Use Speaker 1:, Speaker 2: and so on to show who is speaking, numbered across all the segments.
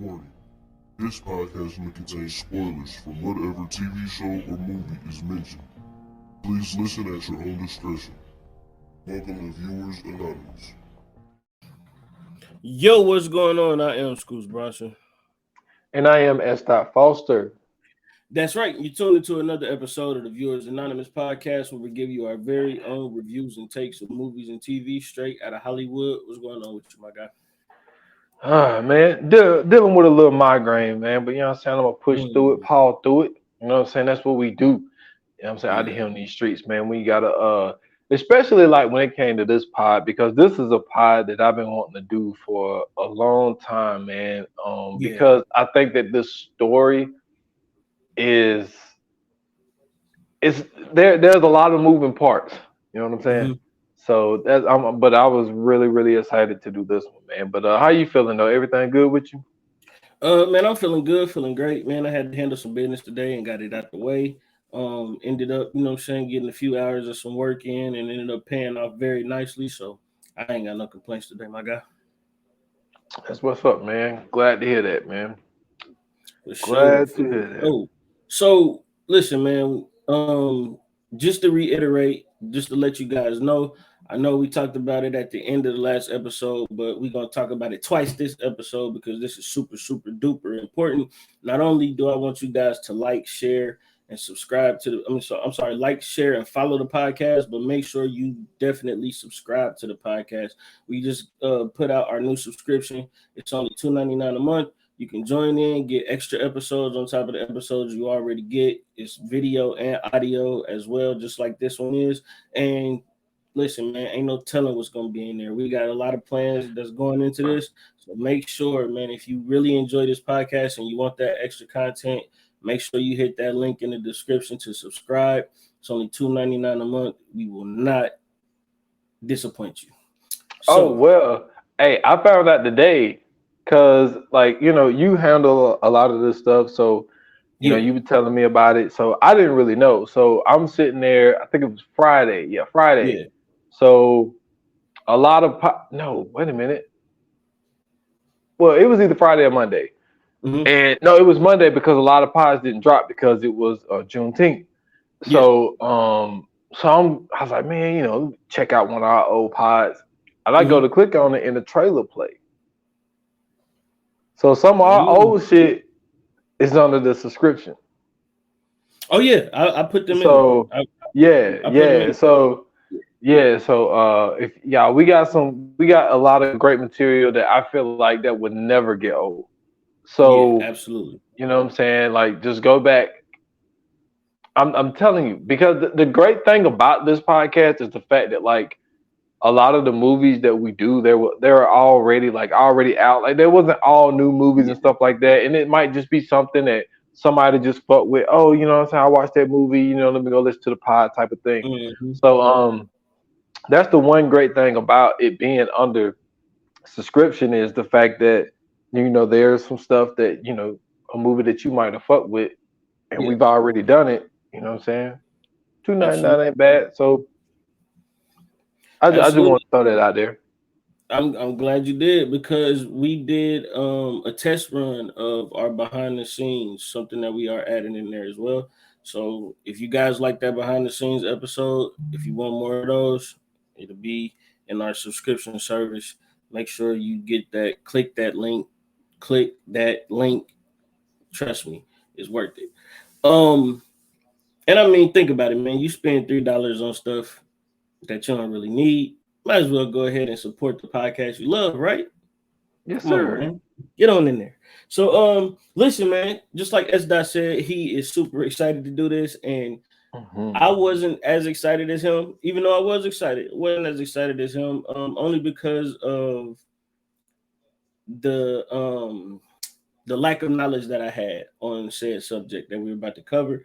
Speaker 1: Warning. This podcast may contain spoilers from whatever TV show or movie is mentioned. Please listen at your own discretion. Welcome to Viewers Anonymous.
Speaker 2: Yo, what's going on? I am Scoots Bronson.
Speaker 3: And I am S. Foster.
Speaker 2: That's right. You tuned into another episode of the Viewers Anonymous podcast where we give you our very own reviews and takes of movies and TV straight out of Hollywood. What's going on with you, my guy?
Speaker 3: Man, dealing with a little migraine, man. But you know what I'm saying? I'm going to push through it, power through it. You know what I'm saying? That's what we do. You know what I'm saying? Out here on these streets, man. We got to, especially like when it came to this pod, because this is a pod that I've been wanting to do for a long time, man. Because I think that this story there's a lot of moving parts. You know what I'm saying?
Speaker 2: Mm-hmm.
Speaker 3: So but I was really, really excited to do this one, man. But how you feeling though? Everything good with you?
Speaker 2: Man, I'm feeling good, feeling great, man. I had to handle some business today and got it out the way. Ended up, you know what I'm saying, getting a few hours of some work in and ended up paying off very nicely. So I ain't got no complaints today, my guy.
Speaker 3: That's what's up, man. Glad to hear that, man.
Speaker 2: Glad to hear that. Oh, so listen, man. Just to reiterate, just to let you guys know, I know we talked about it at the end of the last episode, but we're going to talk about it twice this episode because this is super, super duper important. Not only do I want you guys to like, share, and subscribe to like, share, and follow the podcast, but make sure you definitely subscribe to the podcast. We just put out our new subscription. It's only $2.99 a month. You can join in, get extra episodes on top of the episodes you already get. It's video and audio as well, just like this one is. And listen, man, ain't no telling what's going to be in there. We got a lot of plans that's going into this. So make sure, man, if you really enjoy this podcast and you want that extra content, make sure you hit that link in the description to subscribe. It's only $2.99 a month. We will not disappoint you.
Speaker 3: So, well, hey, I found out today because, like, you know, you handle a lot of this stuff. So, you know, you were telling me about it. So I didn't really know. So I'm sitting there. I think it was Friday. Yeah, Friday. Yeah. So a lot of no, wait a minute. Well, it was either Friday or Monday. Mm-hmm. And no, it was Monday because a lot of pods didn't drop because it was Juneteenth. So I was like, man, you know, check out one of our old pods. And I go to click on it and the trailer play. So some of our old shit is under the subscription.
Speaker 2: Oh yeah, I put them in.
Speaker 3: So if we got a lot of great material that I feel like that would never get old. So
Speaker 2: absolutely,
Speaker 3: you know what I'm saying? Like, just go back. I'm telling you, because the great thing about this podcast is the fact that, like, a lot of the movies that we do, they're already out. Like, there wasn't all new movies and stuff like that, and it might just be something that somebody just fucked with. Oh, you know what I'm saying? I watched that movie. You know, let me go listen to the pod type of thing. Mm-hmm. So that's the one great thing about it being under subscription is the fact that, you know, there's some stuff that, you know, a movie that you might have fucked with, and we've already done it. You know what I'm saying? $2.99 ain't bad. So I just want to throw that out there.
Speaker 2: I'm glad you did, because we did a test run of our behind the scenes, something that we are adding in there as well. So if you guys like that behind the scenes episode, if you want more of those, it'll be in our subscription service. Make sure you get that, click that link. Trust me, it's worth it. And I mean, think about it, man. You spend $3 on stuff that you don't really need. Might as well go ahead and support the podcast you love, right?
Speaker 3: Yes, sir.
Speaker 2: Man. Get on in there. So, listen, man, just like S. said, he is super excited to do this, and I wasn't as excited as him, even though I was excited. I wasn't as excited as him, only because of the lack of knowledge that I had on said subject that we were about to cover.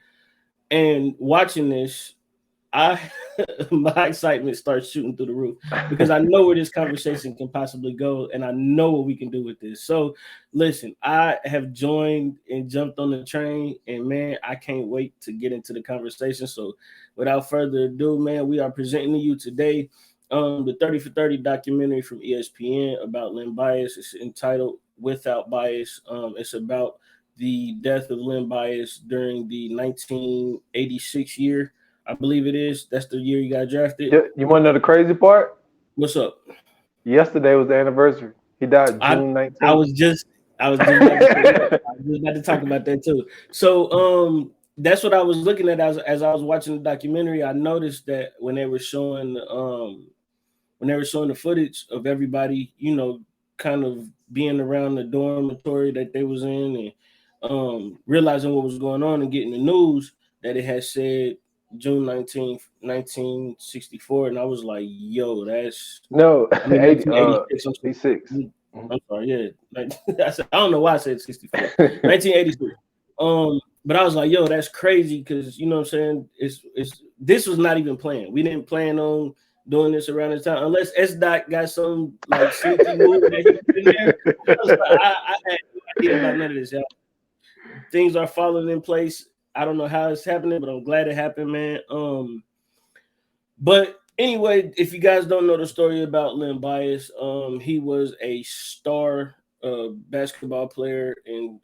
Speaker 2: And watching this, my excitement starts shooting through the roof because I know where this conversation can possibly go, and I know what we can do with this. So listen, I have joined and jumped on the train, and man, I can't wait to get into the conversation. So without further ado, man, we are presenting to you today the 30 for 30 documentary from ESPN about Len Bias. It's entitled Without Bias. It's about the death of Len Bias during the 1986 year, I believe it is. That's the year you got drafted.
Speaker 3: You want to know the crazy part?
Speaker 2: What's up?
Speaker 3: Yesterday was the anniversary. He died
Speaker 2: I
Speaker 3: June 19th.
Speaker 2: I was just about to say that. I was just about to talk about that too. So that's what I was looking at as I was watching the documentary. I noticed that when they were showing the footage of everybody, kind of being around the dormitory that they was in and realizing what was going on and getting the news that it had said June 19th, 1964. And I was like, yo, that's
Speaker 3: no,
Speaker 2: I mean
Speaker 3: 86.
Speaker 2: 86. I'm sorry, yeah. I don't know why I said 64. 1986. But I was like, yo, that's crazy because you know what I'm saying? It's this was not even planned. We didn't plan on doing this around this time unless S. Dot got some like sneaky move that he put in there. I had no idea about none of this, y'all. Things are falling in place. I don't know how it's happening, but I'm glad it happened, man. But anyway, if you guys don't know the story about Len Bias, he was a star basketball player in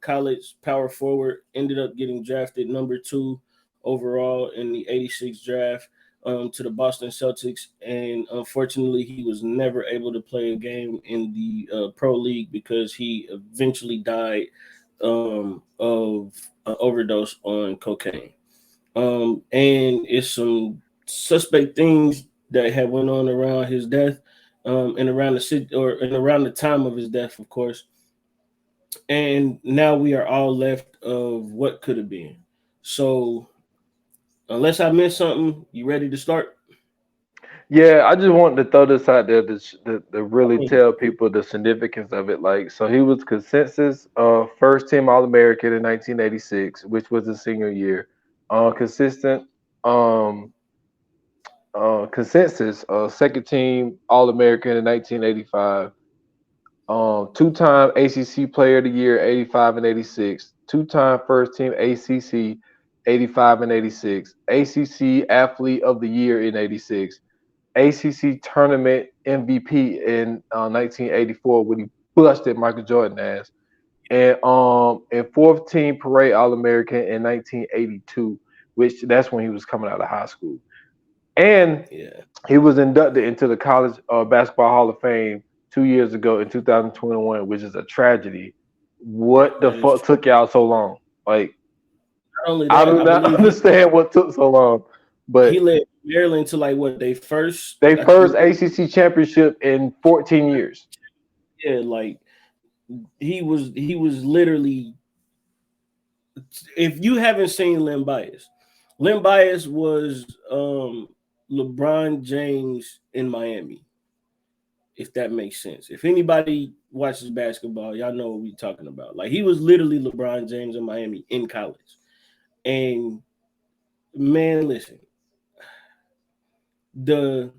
Speaker 2: college, power forward, ended up getting drafted number 2 overall in the 86 draft to the Boston Celtics. And unfortunately, he was never able to play a game in the pro league because he eventually died of an overdose on cocaine. And it's some suspect things that had went on around his death, and around the city and around the time of his death, of course. And now we are all left of what could have been. So, unless I missed something, you ready to start?
Speaker 3: Yeah, I just wanted to throw this out there to really tell people the significance of it. Like, so he was consensus first team All American in 1986, which was his senior year. Consistent consensus second team All American in 1985. Two-time ACC Player of the Year, 85 and 86. Two-time first team ACC, 85 and 86. ACC Athlete of the Year in 86. ACC Tournament MVP in 1984 when he busted Michael Jordan ass, and fourth team Parade All American in 1982, which that's when he was coming out of high school, and he was inducted into the College Basketball Hall of Fame 2 years ago in 2021, which is a tragedy. What the fuck took y'all so long? Like, I do not understand what took so long. But
Speaker 2: he led Maryland to like what they first
Speaker 3: ACC championship in 14 years.
Speaker 2: Yeah, like he was literally. If you haven't seen Len Bias was LeBron James in Miami. If that makes sense. If anybody watches basketball, y'all know what we're talking about. Like he was literally LeBron James in Miami in college. And man, listen. Like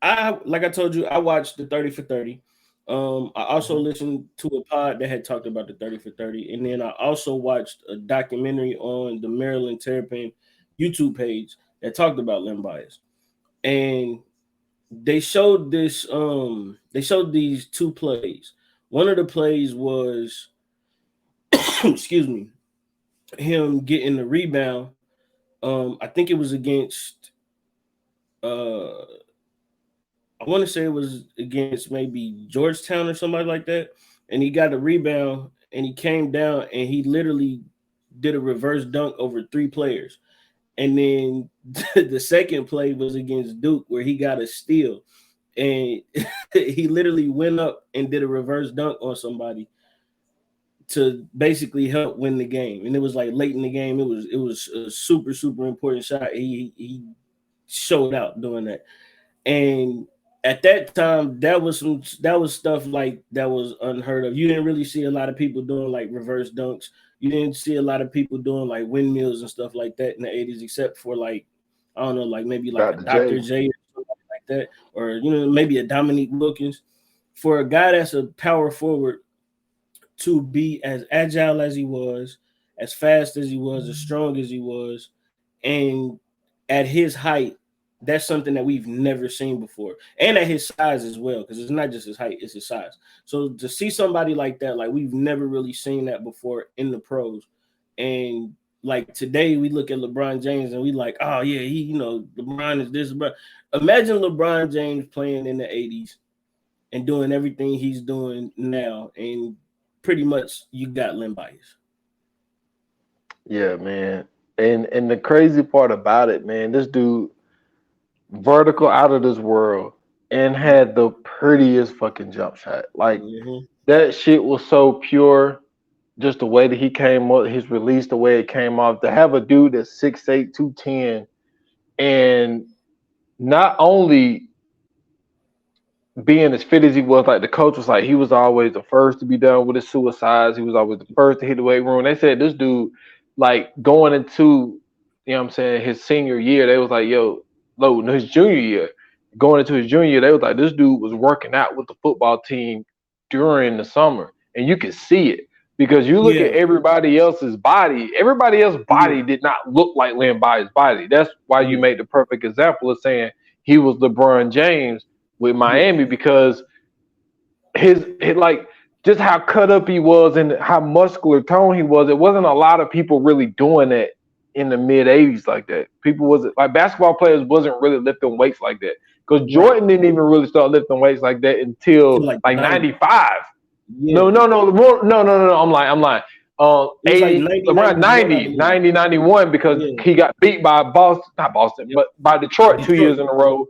Speaker 2: I told you, I watched the 30 for 30. I also listened to a pod that had talked about the 30 for 30. And then I also watched a documentary on the Maryland Terrapin YouTube page that talked about Len Bias. And they showed these 2 plays. One of the plays was excuse me, him getting the rebound. I think it was against I want to say it was against maybe Georgetown or somebody like that. And he got a rebound and he came down and he literally did a reverse dunk over 3 players. And then the second play was against Duke where he got a steal. And he literally went up and did a reverse dunk on somebody to basically help win the game. And it was like late in the game. It was a super, super important shot. He showed out doing that. And at that time, that was stuff like that was unheard of. You didn't really see a lot of people doing like reverse dunks. You didn't see a lot of people doing like windmills and stuff like that in the 80s, except for like, I don't know, like maybe like Dr. J or something like that, or maybe a Dominique Wilkins. For a guy that's a power forward to be as agile as he was, as fast as he was, as strong as he was, and at his height, That's something that we've never seen before, and at his size as well, because it's not just his height, it's his size. So to see somebody like that, like we've never really seen that before in the pros. And like today, we look at LeBron James and we like, oh yeah, LeBron is this. But imagine LeBron James playing in the '80s and doing everything he's doing now, and pretty much you got Len Bias.
Speaker 3: Yeah, man. And the crazy part about it, man, this dude vertical out of this world and had the prettiest fucking jump shot. Like that shit was so pure. Just the way that he came up, his release, the way it came off. To have a dude that's 6'8", 210, and not only being as fit as he was, like the coach was like, he was always the first to be done with his suicides. He was always the first to hit the weight room. They said this dude, like going into, you know what I'm saying, his senior year, they was like, his junior year, going into his junior year, they was like, this dude was working out with the football team during the summer. And you could see it because you look at everybody else's body. Everybody else's body did not look like Len Bias' body. That's why you made the perfect example of saying he was LeBron James with Miami, because his like just how cut up he was and how muscular tone he was. It wasn't a lot of people really doing that in the mid '80s like that. People wasn't like basketball players wasn't really lifting weights like that, because Jordan didn't even really start lifting weights like that until like 95. No. I'm lying. 80, like around 90, 91, because he got beat by but by Detroit 2 years in a row.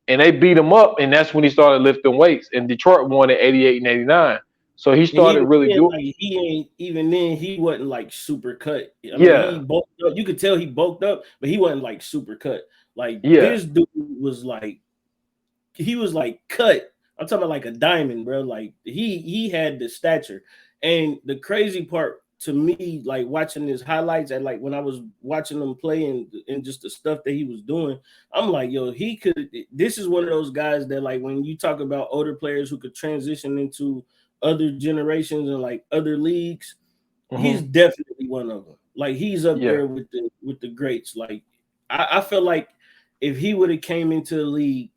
Speaker 3: And they beat him up, and that's when he started lifting weights. And Detroit won in '88 and '89. So he started doing.
Speaker 2: Like, he ain't even then. He wasn't like super cut. I mean, he bulked up. You could tell he bulked up, but he wasn't like super cut. Like this dude was like, he was like cut. I'm talking about like a diamond, bro. Like he had the stature. And the crazy part to me, like watching his highlights and like when I was watching him play and just the stuff that he was doing, I'm like, yo, he could. This is one of those guys that, like, when you talk about older players who could transition into other generations and like other leagues, he's definitely one of them. Like he's up there with the greats. Like I feel like if he would have came into the league,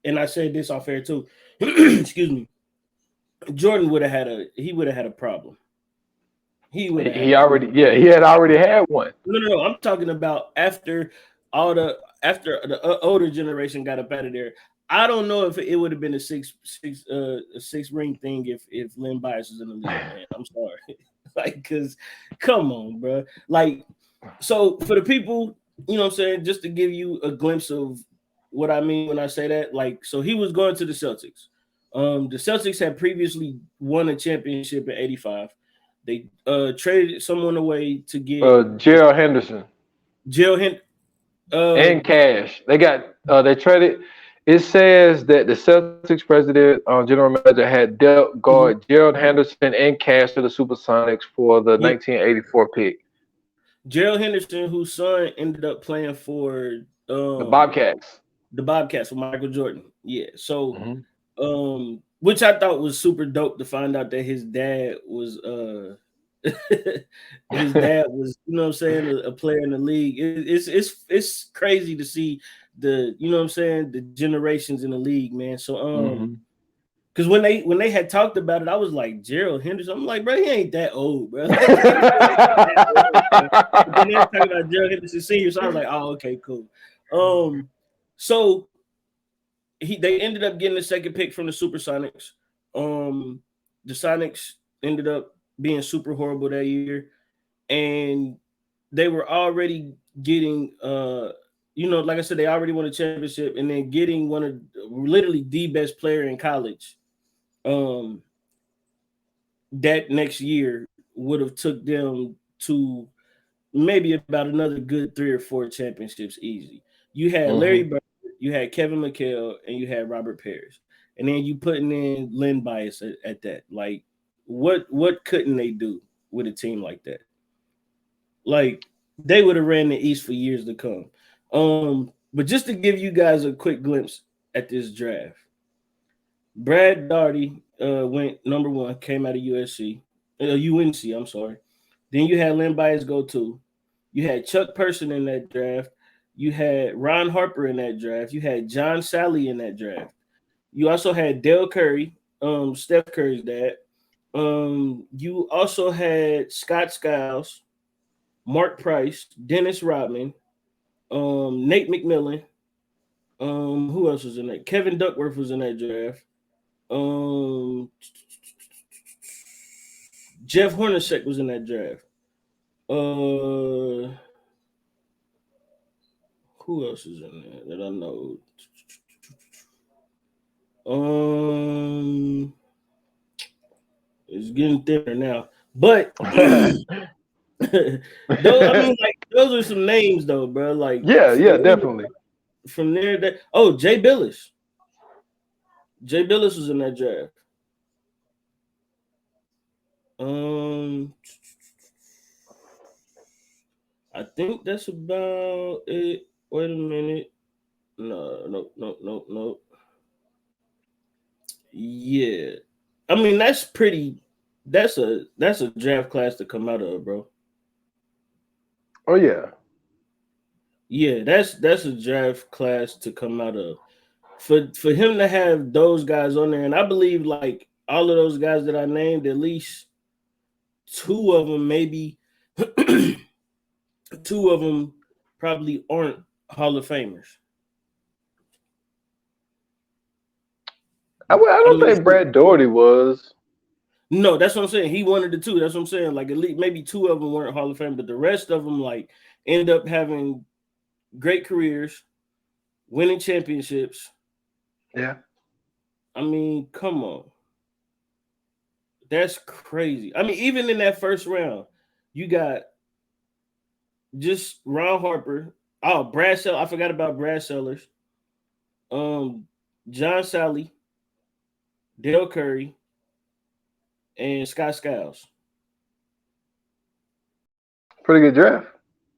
Speaker 2: and I said this off air too, excuse me, Jordan would have had a problem. He had
Speaker 3: already had one.
Speaker 2: No. I'm talking about after the older generation got up out of there. I don't know if it would have been a six ring thing if Len Bias was in the league, man. I'm sorry. Like, cause come on, bro. Like, so for the people, you know what I'm saying, just to give you a glimpse of what I mean when I say that, like, so he was going to the Celtics. The Celtics had previously won a championship in '85. They traded someone away to get
Speaker 3: Gerald Henderson. And cash. They got they traded. It says that the Celtics president, general manager, had dealt guard Gerald Henderson and cash to the Supersonics for the 1984 pick.
Speaker 2: Gerald Henderson, whose son ended up playing for
Speaker 3: the Bobcats.
Speaker 2: The Bobcats with Michael Jordan. Yeah. So which I thought was super dope to find out that his dad was his dad was, you know what I'm saying, a player in the league. It's crazy to see the, you know what I'm saying, the generations in the league, man. So because when they had talked about it, I was like, Gerald Henderson. I'm like, bro, he ain't that old, bro. But then they were talking about Gerald Henderson Sr., so I was like, oh, okay, cool. So they ended up getting the second pick from the Supersonics. The Sonics ended up being super horrible that year, and they were already getting like I said, they already won a championship, and then getting one of literally the best player in college that next year would have took them to maybe about another good 3 or 4 championships easy. You had Larry Bird, you had Kevin McHale, and you had Robert Parrish, and then you putting in Len Bias at that. Like, what couldn't they do with a team like that? Like, they would have ran the East for years to come. But just to give you guys a quick glimpse at this draft, Brad Daugherty went number 1, came out of UNC. I'm sorry. Then you had Len Bias go 2. You had Chuck Person in that draft. You had Ron Harper in that draft. You had John Sally in that draft. You also had Dale Curry, Steph Curry's dad. You also had Scott Skiles, Mark Price, Dennis Rodman, Nate McMillan. Who else was in that? Kevin Duckworth was in that draft. Jeff Hornacek was in that draft. Who else is in there that I know? It's getting thinner now, but those, I mean, like those are some names though, bro. Like,
Speaker 3: yeah, definitely.
Speaker 2: From there, Jay Billis. Jay Billis was in that draft. I think that's about it. Wait a minute. No. Yeah. I mean, that's a draft class to come out of, bro.
Speaker 3: Oh yeah.
Speaker 2: Yeah, that's a draft class to come out of. For him to have those guys on there, and I believe like all of those guys that I named, at least two of them, maybe two of them probably aren't Hall of Famers.
Speaker 3: I don't think Brad Daugherty was.
Speaker 2: No, that's what I'm saying. He wanted the two. That's what I'm saying. Like at least maybe two of them weren't Hall of Fame, but the rest of them like end up having great careers, winning championships.
Speaker 3: Yeah.
Speaker 2: I mean, come on. That's crazy. I mean, even in that first round, you got just Ron Harper. Oh, Brad Sellers. I forgot about Brad Sellers. John Sally, Dale Curry, and Scott Skiles.
Speaker 3: Pretty good draft.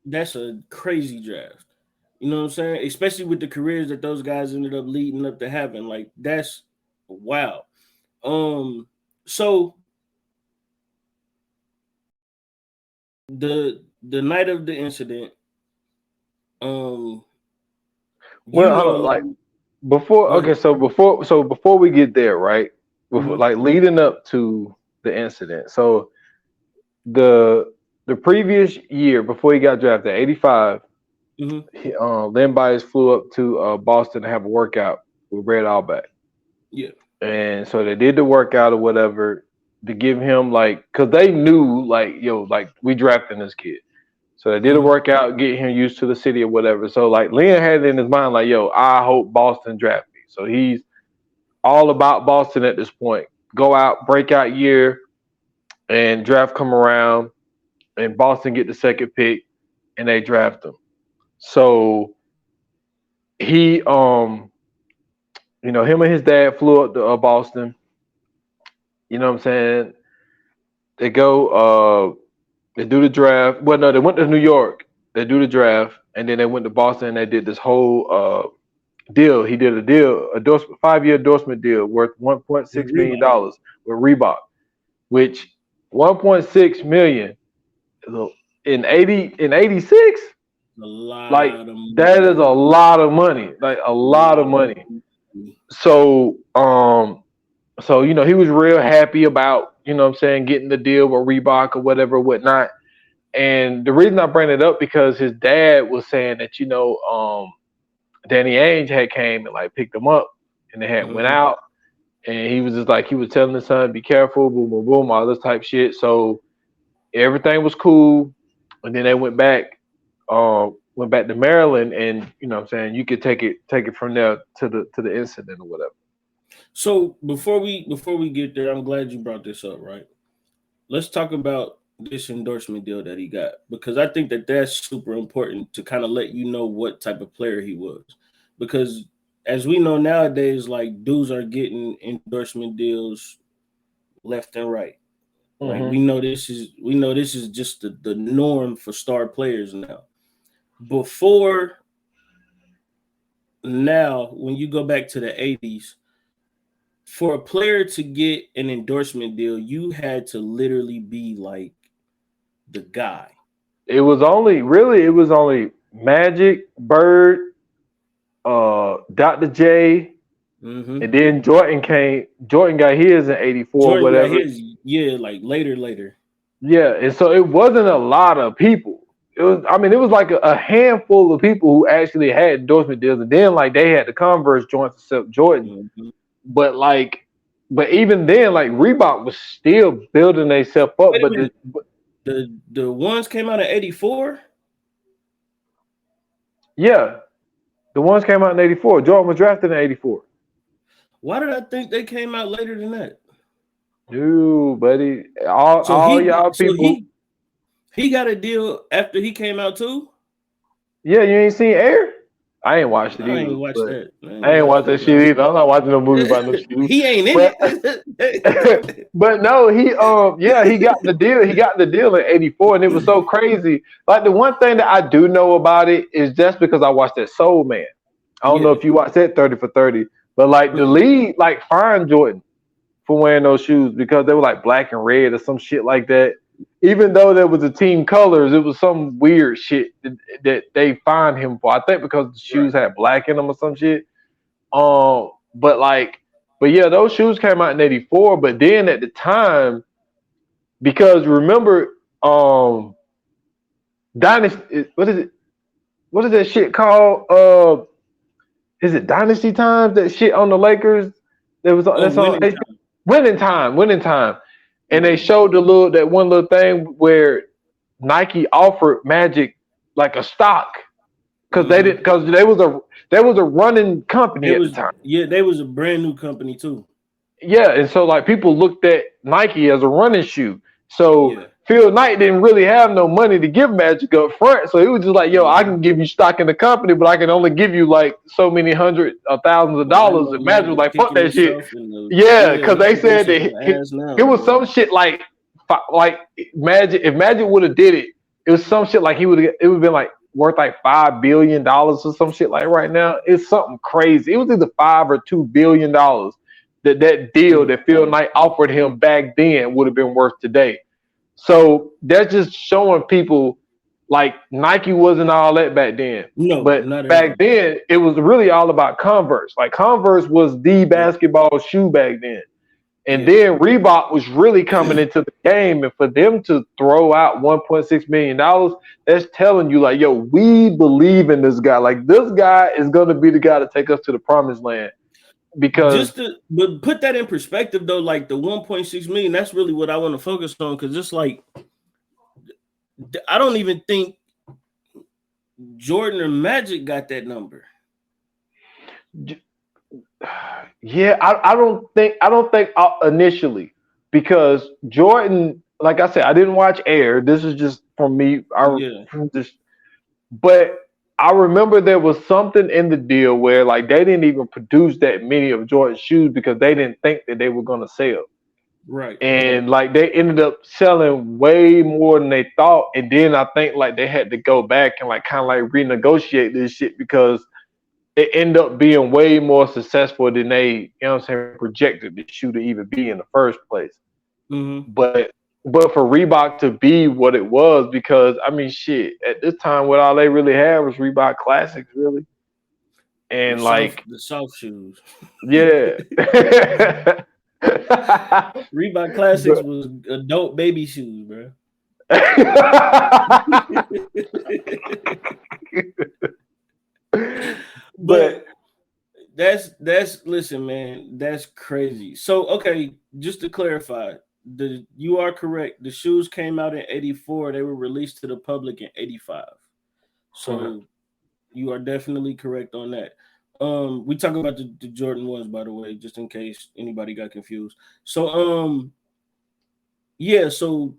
Speaker 2: That's a crazy draft. You know what I'm saying? Especially with the careers that those guys ended up leading up to having. Like, that's wow. So the night of the incident,
Speaker 3: before we get there, right? Like leading up to the incident. So the previous year before he got drafted, 85, Len Bias flew up to Boston to have a workout with Red Auerbach.
Speaker 2: Yeah.
Speaker 3: And so they did the workout or whatever to give him because they knew we drafting this kid. So they did a workout, get him used to the city or whatever. So Len had it in his mind I hope Boston draft me. So he's all about Boston at this point. Go out, breakout year, and draft come around, and Boston get the second pick, and they draft him. So he, him and his dad flew up to Boston. You know what I'm saying? They go, they do the draft. Well, no, they went to New York. They do the draft, and then they went to Boston, and they did this whole deal. He did a deal, 5-year endorsement deal worth $1.6 million with Reebok, which $1.6 million in 86. That is a lot of money, a lot of money. So he was real happy about getting the deal with Reebok or whatever, whatnot. And the reason I bring it up because his dad was saying that Danny Ainge had came and picked him up, and they had went out, and he was just he was telling his son, be careful, boom, boom, boom, all this type shit. So everything was cool, and then they went back to Maryland, and you could take it from there to the incident or whatever.
Speaker 2: So before we get there, I'm glad you brought this up, right? Let's talk about this endorsement deal that he got, because I think that that's super important to kind of let you know what type of player he was. Because as we know nowadays, dudes are getting endorsement deals left and right. We know this is just the norm for star players now. Before now, when you go back to the 80s, for a player to get an endorsement deal, you had to literally be the guy.
Speaker 3: It was only Magic, Bird, Dr. J, and then Jordan came. Jordan got his in '84,
Speaker 2: Jordan
Speaker 3: whatever.
Speaker 2: got his, like later.
Speaker 3: Yeah, and so it wasn't a lot of people. It was like a handful of people who actually had endorsement deals, and then like they had the Converse joints except Jordan. But even then, like Reebok was still building themselves up. But
Speaker 2: the ones came out in '84.
Speaker 3: Yeah, the ones came out in '84. Jordan was drafted in '84.
Speaker 2: Why did I think they came out later than that?
Speaker 3: Dude, buddy, all y'all people.
Speaker 2: He got a deal after he came out too.
Speaker 3: Yeah, you ain't seen Air? I ain't watched it either.
Speaker 2: I ain't watched that.
Speaker 3: I ain't watched that shit either. I'm not watching no movie about no shoes.
Speaker 2: He ain't in
Speaker 3: it. But no, he got the deal. He got the deal in '84, and it was so crazy. Like the one thing that I do know about it is just because I watched that Soul Man. I don't know if you watched that 30 for 30, but like the league like fined Jordan for wearing those shoes because they were like black and red or some shit like that. Even though there was a team colors, it was some weird shit that they fined him for. I think because the shoes had black in them or some shit. But yeah, those shoes came out in '84. But then at the time, because remember, Dynasty. What is it? What is that shit called? Is it Dynasty Times? That shit on the Lakers. There was Winning Time. And they showed that one little thing where Nike offered Magic like a stock because they was a running company at the time.
Speaker 2: Yeah, they was a brand new company too.
Speaker 3: Yeah, and so like people looked at Nike as a running shoe. So Phil Knight didn't really have no money to give Magic up front, so he was just like, "Yo, I can give you stock in the company, but I can only give you like so many hundred or thousands of dollars." And Magic was like, "Fuck that shit." Because they said that it was some shit like Magic. If Magic would have did it, it was some shit like it would have been like worth like $5 billion or some shit like right now. It's something crazy. It was either $5 or $2 billion that deal that Phil Knight offered him back then would have been worth today. So that's just showing people like Nike wasn't all that back then.
Speaker 2: No,
Speaker 3: but back then it was really all about Converse. Like Converse was the basketball shoe back then. And then Reebok was really coming into the game. And for them to throw out $1.6 million, that's telling you like, yo, we believe in this guy. Like this guy is going to be the guy to take us to the promised land. Because
Speaker 2: but put that in perspective though, like the 1.6 million, that's really what I want to focus on, because it's like I don't even think Jordan or Magic got that number.
Speaker 3: Yeah, I don't think initially, because Jordan, like I said, I didn't watch Air. This is just from me. But I remember there was something in the deal where like they didn't even produce that many of Jordan's shoes because they didn't think that they were going to sell.
Speaker 2: Right.
Speaker 3: And like they ended up selling way more than they thought. And then I think like they had to go back and like kind of like renegotiate this shit because it ended up being way more successful than they, you know what I'm saying, projected the shoe to even be in the first place.
Speaker 2: Mm-hmm.
Speaker 3: But for Reebok to be what it was, because I mean, shit, at this time, what all they really had was Reebok Classics, really, and
Speaker 2: the soft shoes.
Speaker 3: Yeah,
Speaker 2: Reebok Classics was adult baby shoes, bro. But that's listen, man, that's crazy. So okay, just to clarify. You are correct. The shoes came out in '84. They were released to the public in '85. So you are definitely correct on that. We talk about the Jordan ones, by the way, just in case anybody got confused. So so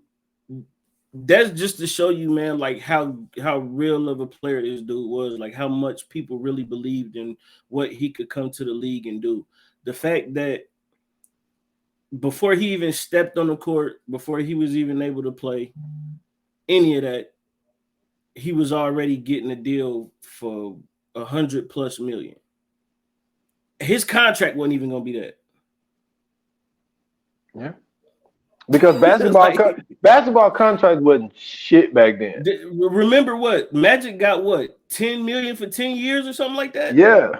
Speaker 2: that's just to show you, man, like how real of a player this dude was, like how much people really believed in what he could come to the league and do. The fact that before he even stepped on the court, before he was even able to play any of that, he was already getting a deal for $100+ million. His contract wasn't even going to be that.
Speaker 3: Yeah. Because basketball contract wasn't shit back then.
Speaker 2: Remember what? Magic got what? $10 million for 10 years or something like that.
Speaker 3: Yeah.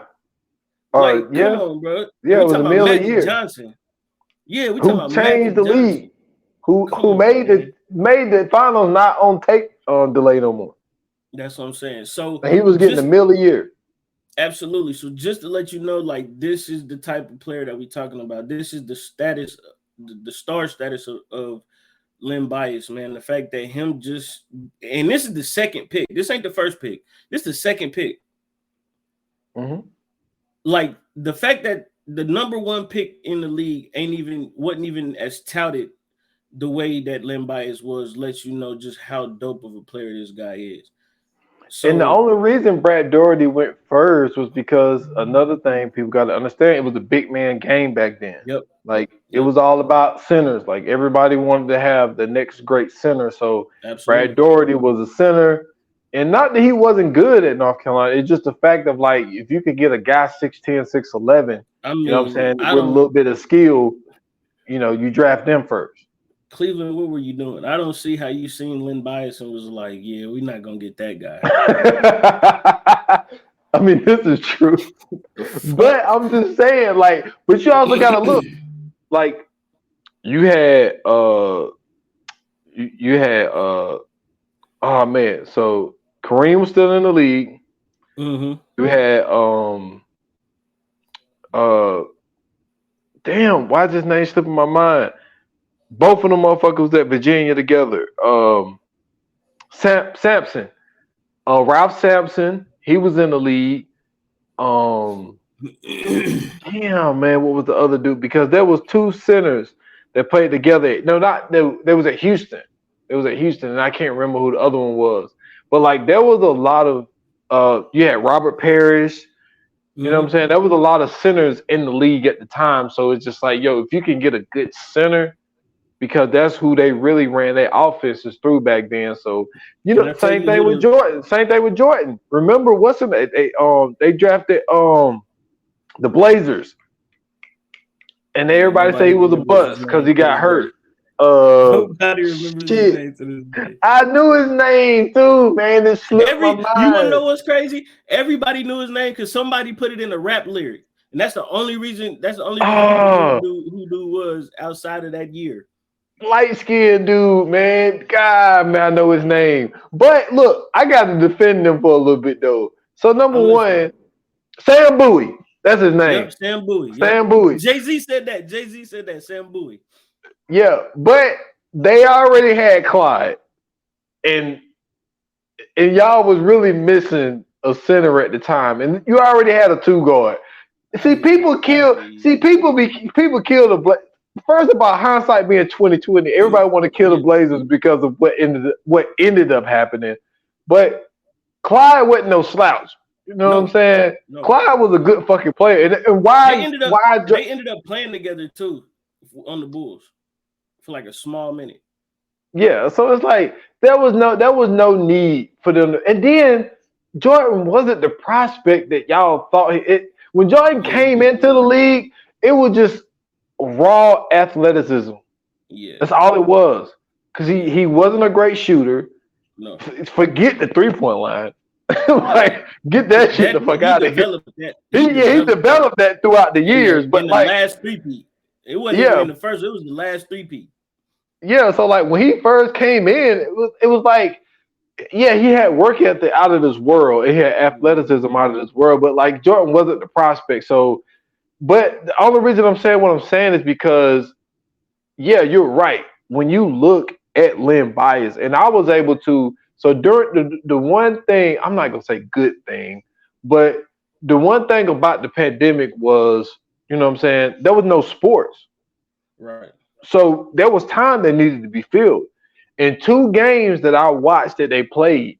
Speaker 2: Like, come on, bro.
Speaker 3: Yeah,
Speaker 2: we
Speaker 3: it was
Speaker 2: talking
Speaker 3: $1
Speaker 2: about
Speaker 3: million a
Speaker 2: Magic
Speaker 3: year.
Speaker 2: Johnson. Yeah, we
Speaker 3: who
Speaker 2: talking about
Speaker 3: changed
Speaker 2: Magic
Speaker 3: the
Speaker 2: Johnson.
Speaker 3: league? Who made the finals not on tape delay no more?
Speaker 2: That's what I'm saying. So
Speaker 3: and he was getting $1 million a year.
Speaker 2: Absolutely. So just to let you know, like, this is the type of player that we're talking about. This is the status, the star status of Len Bias, man. The fact that him just, and this is the second pick. This ain't the first pick. This is the second pick.
Speaker 3: Mm-hmm.
Speaker 2: Like, the fact that the number one pick in the league wasn't even as touted the way that Len Bias was, lets you know just how dope of a player this guy is. So,
Speaker 3: and the only reason Brad Daugherty went first was because another thing people got to understand, it was a big man game back then.
Speaker 2: Yep.
Speaker 3: It was all about centers. Like, everybody wanted to have the next great center. So
Speaker 2: absolutely.
Speaker 3: Brad Daugherty was a center. And not that he wasn't good at North Carolina. It's just the fact of, like, if you could get a guy 6'10", 6'11", you know what I'm saying, with a little bit of skill, you draft them first.
Speaker 2: Cleveland, what were you doing? I don't see how you seen Len Bias and was like, yeah, we're not going to get that guy.
Speaker 3: I mean, this is true. But I'm just saying, like, but you also got to look. Like, you had, oh, man. So Kareem was still in the league.
Speaker 2: Mm-hmm.
Speaker 3: You had, damn, why is his name slipping my mind? Both of them motherfuckers was at Virginia together. Sampson. Ralph Sampson, he was in the league. Damn, man, what was the other dude? Because there was two centers that played together. No, they was at Houston. It was at Houston, and I can't remember who the other one was. But, like, there was a lot of you had Robert Parrish. You know what I'm saying? There was a lot of centers in the league at the time. So it's just like, yo, if you can get a good center, because that's who they really ran their offenses through back then. So, same thing with Jordan. Remember, they drafted the Blazers, and everybody say he was a bust because he got hurt.
Speaker 2: Nobody remembers his name to this day.
Speaker 3: I knew his name too, man. It slipped my mind.
Speaker 2: You want to know what's crazy? Everybody knew his name because somebody put it in a rap lyric, and that's the only reason. That's the only reason who dude was outside of that year.
Speaker 3: Light-skinned dude, man. God, man, I know his name. But look, I got to defend him for a little bit, though. So, number one, Sam Bowie. That's his name.
Speaker 2: Yep, Sam Bowie.
Speaker 3: Sam Bowie.
Speaker 2: Jay-Z said that. Sam Bowie.
Speaker 3: Yeah, but they already had Clyde. And y'all was really missing a center at the time. And you already had a two-guard. See, people kill the First of all, hindsight being 2020, everybody want to kill the Blazers because of what ended up happening. But Clyde wasn't no slouch. You know what I'm saying? No. Clyde was a good fucking player. And why?
Speaker 2: They ended up playing together too on the Bulls for like a small minute.
Speaker 3: Yeah, so it's like there was no need for them. And then Jordan wasn't the prospect that y'all thought it. When Jordan came into the league, it was just raw athleticism.
Speaker 2: Yeah,
Speaker 3: that's all it was. Because he wasn't a great shooter.
Speaker 2: No,
Speaker 3: forget the 3-point line. Like, get that shit the fuck out of here. He developed that throughout the years. But
Speaker 2: in the last three-peat, it wasn't even in the first. It was the last three-peat.
Speaker 3: Yeah, so like when he first came in, it was like, yeah, he had work ethic out of this world. He had athleticism out of this world. But like Jordan wasn't the prospect. So. But the only reason I'm saying what I'm saying is because, yeah, you're right. When you look at Len Bias, and I was able to, so during the one thing, I'm not going to say good thing, but the one thing about the pandemic was, you know what I'm saying, there was no sports.
Speaker 2: Right.
Speaker 3: So there was time that needed to be filled. In 2 games that I watched that they played,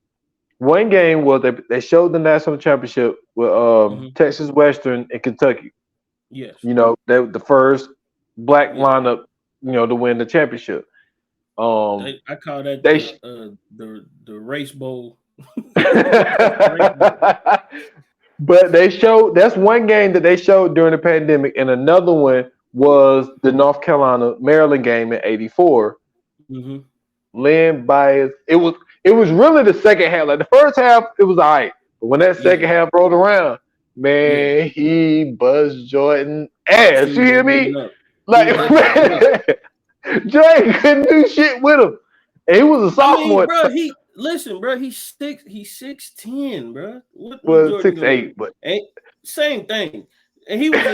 Speaker 3: one game was they showed the national championship with Texas Western and Kentucky.
Speaker 2: Yes.
Speaker 3: They were the first black lineup, to win the championship.
Speaker 2: I call that the race bowl.
Speaker 3: But they showed, that's one game that they showed during the pandemic, and another one was the North Carolina Maryland game in '84. Len Bias. It was really the second half. Like the first half, it was all right. But when that second half rolled around, man, he buzzed Jordan ass. You hear me? Like, man, Jordan couldn't do shit with him. And he was a sophomore.
Speaker 2: I mean, bro, he's 6'10", bro. What
Speaker 3: well,
Speaker 2: Jordan
Speaker 3: 6'8", but
Speaker 2: same thing. And he was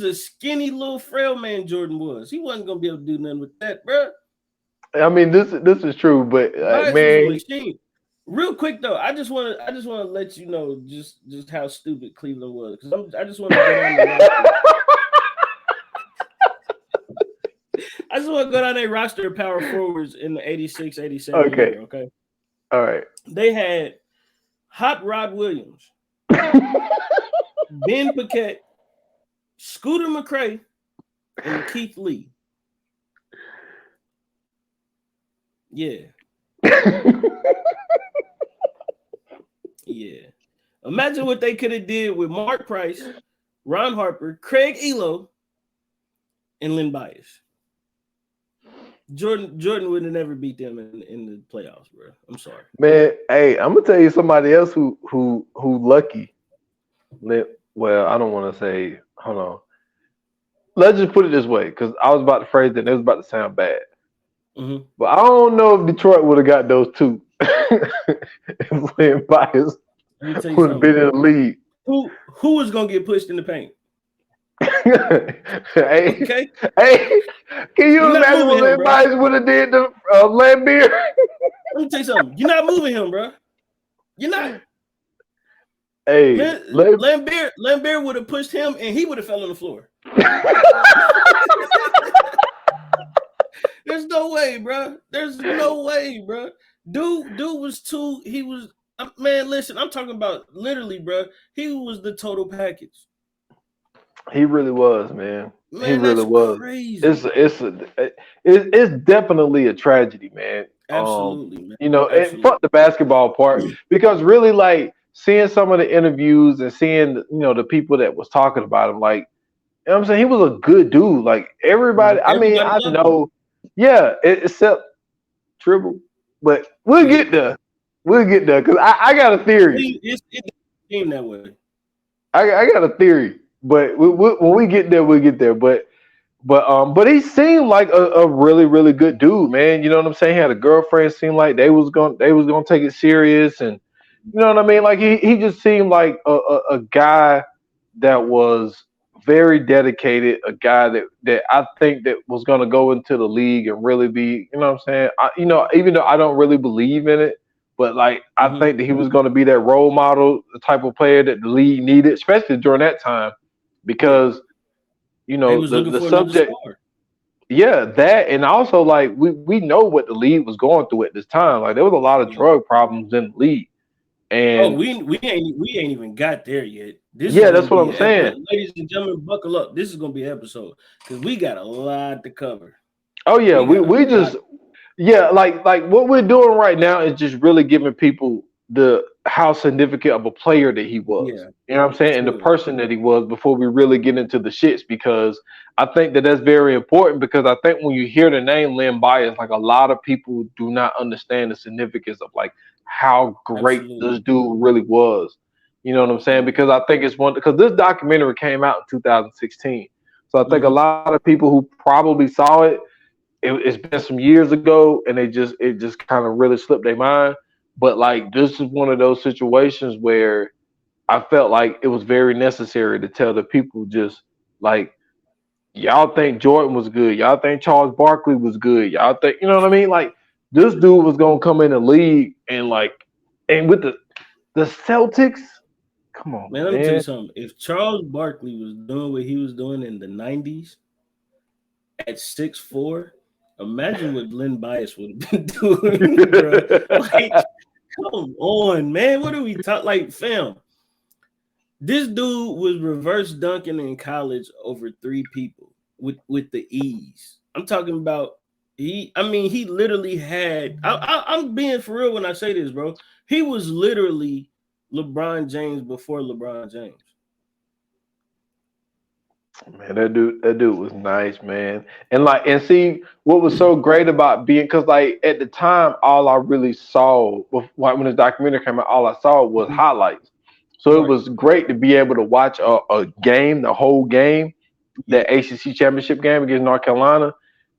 Speaker 2: a skinny little frail man. Jordan was. He wasn't gonna be able to do nothing with that, bro.
Speaker 3: I mean, this is true, but man,
Speaker 2: real quick though, I just want to let you know just how stupid Cleveland was, because I just want to go down the I just want to go down their roster of power forwards in the 86, 87 year, okay?
Speaker 3: All right.
Speaker 2: They had Hot Rod Williams, Ben Paquette, Scooter McCrae, and Keith Lee. Yeah. Yeah. Imagine what they could have did with Mark Price, Ron Harper, Craig Elo, and Len Bias. Jordan would have never beat them in the playoffs, bro. I'm sorry,
Speaker 3: man. Hey, I'm gonna tell you somebody else who lucky. Well, I don't want to say. Hold on. Let's just put it this way, because I was about to phrase it, and it was about to sound bad.
Speaker 2: Mm-hmm.
Speaker 3: But I don't know if Detroit would have got those two. If Len Bias would have been in the lead.
Speaker 2: Who was gonna get pushed in the paint?
Speaker 3: Hey,
Speaker 2: okay.
Speaker 3: Hey, can you imagine what Len Bias would have did to Len Bias?
Speaker 2: Let me tell you something. You're not moving him, bro. You're not.
Speaker 3: Hey,
Speaker 2: Len Bias would have pushed him, and he would have fell on the floor. There's no way, bro. There's no way, bro. Dude was too. He was. Man, listen. I'm talking about literally, bro. He was the total package.
Speaker 3: He really was, man.
Speaker 2: Man,
Speaker 3: he really was.
Speaker 2: Crazy.
Speaker 3: It's definitely a tragedy, man.
Speaker 2: Absolutely, man.
Speaker 3: You know, and fuck the basketball part, because really, like, seeing some of the interviews and seeing, you know, the people that was talking about him, like, you know what I'm saying, he was a good dude. Like, everybody I mean, I know, yeah, except Tribble, but we'll get there. We'll get there, because I got a theory.
Speaker 2: It came that way.
Speaker 3: I got a theory. But when we get there, we'll get there. But he seemed like a really, really good dude, man. You know what I'm saying? He had a girlfriend. Seemed like they was gonna take it serious, and you know what I mean. Like he just seemed like a guy that was very dedicated. A guy that I think that was gonna go into the league and really be. You know what I'm saying? Even though I don't really believe in it, but like I think that he was gonna be that role model, the type of player that the league needed, especially during that time. Because, you know, the subject, yeah, that, and also like we know what the league was going through at this time. Like there was a lot of drug problems in the league, and
Speaker 2: we ain't even got there yet.
Speaker 3: That's what I'm saying.
Speaker 2: Ladies and gentlemen, buckle up. This is gonna be an episode because we got a lot to cover.
Speaker 3: Oh yeah, we just like what we're doing right now is just really giving people how significant of a player that he was.
Speaker 2: Yeah.
Speaker 3: You know what I'm saying? And the person that he was before we really get into the shits, because I think that's very important, because I think when you hear the name Len Bias, like a lot of people do not understand the significance of like how great this dude really was. You know what I'm saying? Because I think because this documentary came out in 2016. So I think a lot of people who probably saw it, it's been some years ago, and it just kind of really slipped their mind. But like this is one of those situations where I felt like it was very necessary to tell the people, just like, y'all think Jordan was good, y'all think Charles Barkley was good, y'all think, you know what I mean? Like this dude was gonna come in the league and with the Celtics, come on, man.
Speaker 2: Let me tell you something. If Charles Barkley was doing what he was doing in the 90s at 6'4", imagine what Len Bias would have been doing, bro. Like, come on, man. What are we talking? Like, fam, this dude was reverse dunking in college over 3 people with the ease. I'm talking about he literally had. I'm being for real when I say this, bro. He was literally LeBron James before LeBron James.
Speaker 3: Man, that dude was nice, man. And see what was so great about being, because like at the time, all I really saw when the documentary came out, all I saw was highlights. So it
Speaker 2: Right.
Speaker 3: was great to be able to watch a game, the whole game,
Speaker 2: Yeah.
Speaker 3: that ACC championship game against North Carolina,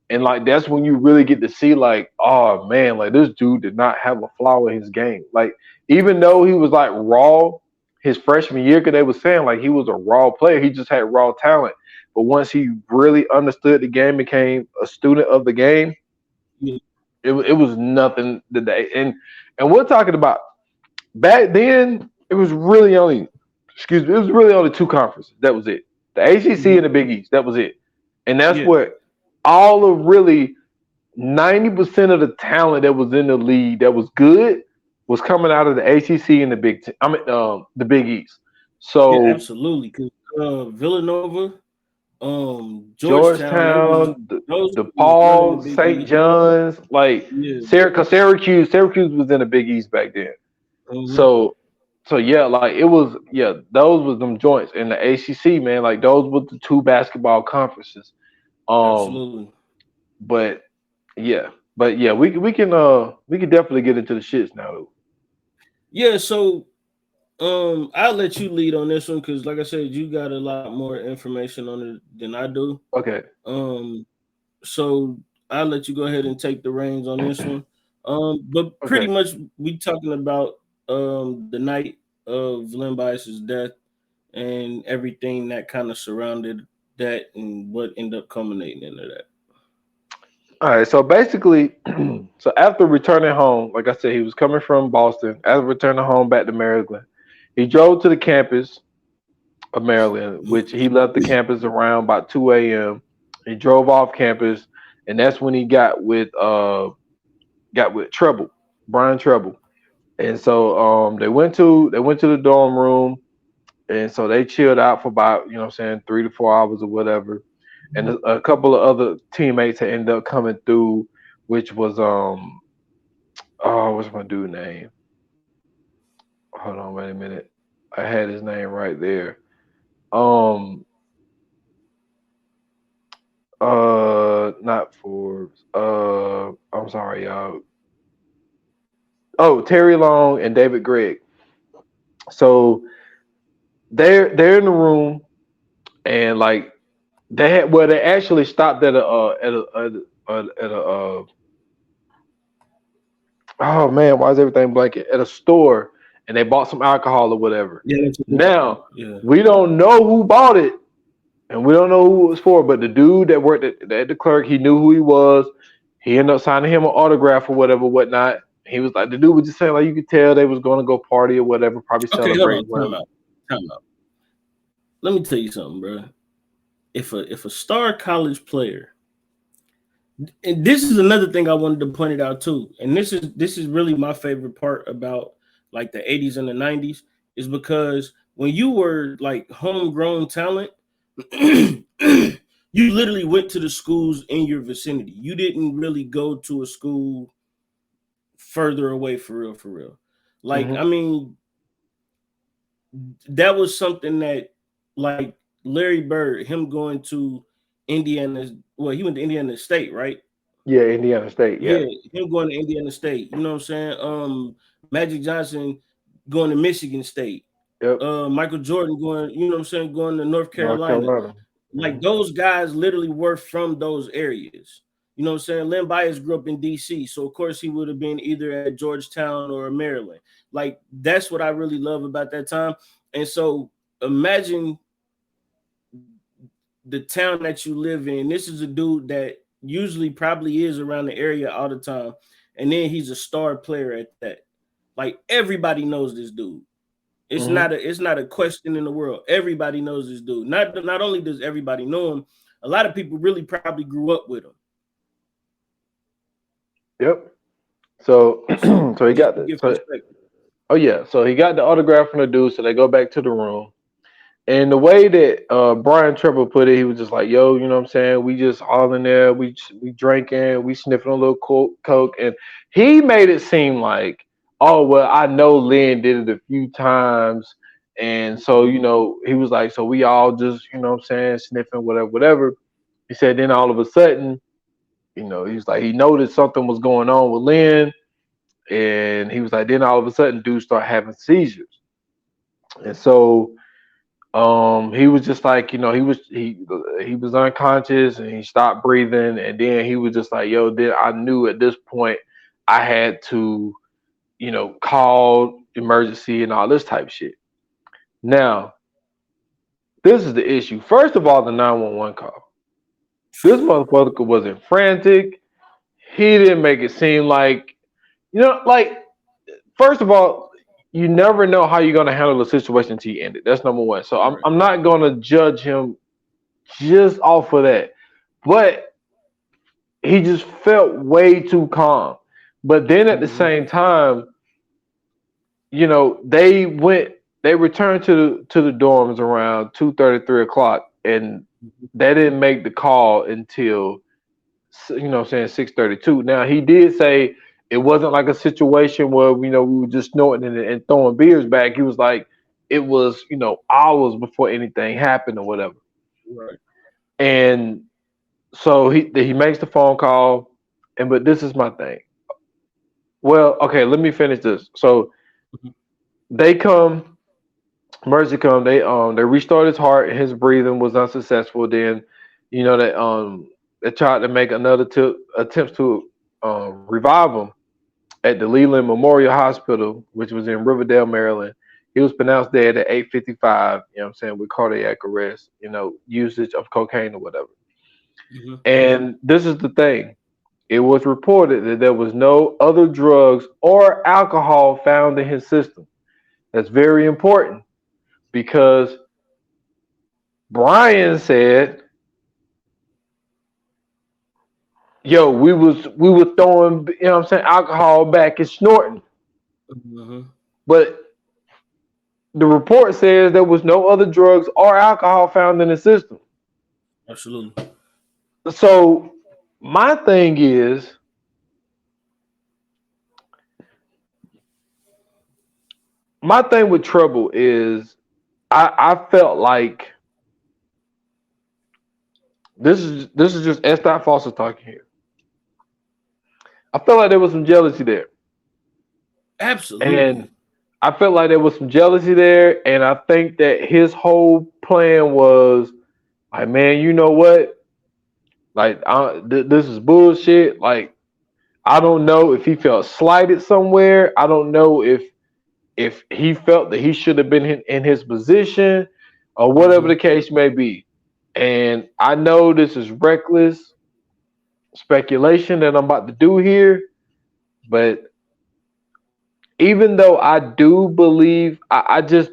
Speaker 3: and like that's when you really get to see like, oh man, like this dude did not have a flaw in his game. Like even though he was like raw his freshman year, because they was saying like he was a raw player, he just had raw talent. But once he really understood the game, became a student of the game,
Speaker 2: Yeah.
Speaker 3: it was nothing today. And we're talking about back then. It was really only, excuse me, it was really only two conferences. That was it. The ACC and the Big East. That was it. And that's what all of really 90% of the talent that was in the league that was good was coming out of the ACC and the the Big East. So
Speaker 2: Yeah, absolutely. Because Villanova, Georgetown,
Speaker 3: Georgetown,
Speaker 2: those were running the
Speaker 3: DePaul,
Speaker 2: Big
Speaker 3: St.
Speaker 2: East.
Speaker 3: John's, like
Speaker 2: Yeah.
Speaker 3: Because Syracuse was in the Big East back then.
Speaker 2: Mm-hmm.
Speaker 3: So yeah, like it was, yeah, those was them joints in the ACC, man. Like those were the two basketball conferences.
Speaker 2: Absolutely.
Speaker 3: But yeah, we can definitely get into the shits now.
Speaker 2: Yeah, so I'll let you lead on this one because, like I said, you got a lot more information on it than I do.
Speaker 3: Okay.
Speaker 2: So I'll let you go ahead and take the reins on this one. But pretty much we talking about the night of Len Bias's death and everything that kind of surrounded that and what ended up culminating into that.
Speaker 3: All right, so basically, so after returning home, like I said, he was coming from Boston. After returning home back to Maryland, he drove to the campus of Maryland, which he left the campus around about 2 a.m. He drove off campus, and that's when he got with Treble, Brian Treble. And so they went to the dorm room, and so they chilled out for about, 3 to 4 hours or whatever. And a couple of other teammates had ended up coming through, which was what's my dude name? Hold on, wait a minute. I had his name right there. Not Forbes. I'm sorry, y'all. Oh, Terry Long and David Gregg. So they're in the room, and like they actually stopped at a oh man, why is everything blanket? At a store, and they bought some alcohol or whatever.
Speaker 2: Yeah.
Speaker 3: Now we don't know who bought it, and we don't know who it was for, but the dude that worked at the clerk, he knew who he was. He ended up signing him an autograph or whatever, whatnot. He was like, the dude was just saying, like, you could tell they was going to go party or whatever, probably celebrate.
Speaker 2: Time out. Let me tell you something, bro. If a star college player, and this is another thing I wanted to point it out too, and this is really my favorite part about like the 80s and the 90s, is because when you were like homegrown talent, you literally went to the schools in your vicinity. You didn't really go to a school further away for real. Like, I mean, that was something that, like Larry Bird, him going to Indiana, well, he went to Indiana State, right?
Speaker 3: Yeah, Indiana State. Yeah,
Speaker 2: him going to Indiana State. You know what I'm saying? Magic Johnson going to Michigan State.
Speaker 3: Yep.
Speaker 2: Michael Jordan going, you know what I'm saying, going to North Carolina. Like those guys literally were from those areas. You know what I'm saying? Len Bias grew up in DC, so of course he would have been either at Georgetown or Maryland. Like that's what I really love about that time. And so imagine the town that you live in. This is a dude that usually probably is around the area all the time, and then he's a star player at that. Like everybody knows this dude. It's not a question in the world. Everybody knows this dude. Not only does everybody know him, a lot of people really probably grew up with him.
Speaker 3: Yep. So he got the so he got the autograph from the dude. So they go back to the room. And the way that Brian Trevor put it, he was just like, yo, you know what I'm saying? We just all in there, we drinking, we sniffing a little coke. And he made it seem like, oh, well, I know Len did it a few times. And so, he was like, so we all just, sniffing, whatever. He said, then all of a sudden, he was like, he noticed something was going on with Len. And he was like, then all of a sudden, dude started having seizures. And so he was just like, he was unconscious and he stopped breathing. And then he was just like, yo, then I knew at this point I had to, call emergency and all this type of shit. Now, this is the issue. First of all, the 911 call. This motherfucker wasn't frantic. He didn't make it seem like, first of all, you never know how you're gonna handle the situation until you end it. That's number one. So I'm not gonna judge him just off of that. But he just felt way too calm. But then at the same time, they returned to the dorms around 2:30, 3 o'clock, and they didn't make the call until 6:32. Now he did say it wasn't like a situation where we were just snorting and throwing beers back. He was like, it was hours before anything happened or whatever.
Speaker 2: Right.
Speaker 3: And so he makes the phone call, but this is my thing. Well, okay, let me finish this. So they come, emergency come. They restart his heart, and his breathing was unsuccessful. Then, they tried to make another attempts to revive him at the Leland Memorial Hospital, which was in Riverdale, Maryland. He was pronounced dead at 8:55. With cardiac arrest. Usage of cocaine or whatever. Mm-hmm. And this is the thing. It was reported that there was no other drugs or alcohol found in his system. That's very important because Brian said, yo, we were throwing, alcohol back and snorting. Mm-hmm. But the report says there was no other drugs or alcohol found in the system.
Speaker 2: Absolutely.
Speaker 3: So my thing is, my thing with Trouble is I felt like this is just S. Foster talking here. I felt like there was some jealousy there.
Speaker 2: Absolutely.
Speaker 3: And I felt like there was some jealousy there, and I think that his whole plan was like, man, you know what? Like, this is bullshit. Like, I don't know if he felt slighted somewhere. I don't know if he felt that he should have been in his position or whatever the case may be. And I know this is reckless speculation that I'm about to do here, but even though I do believe, I just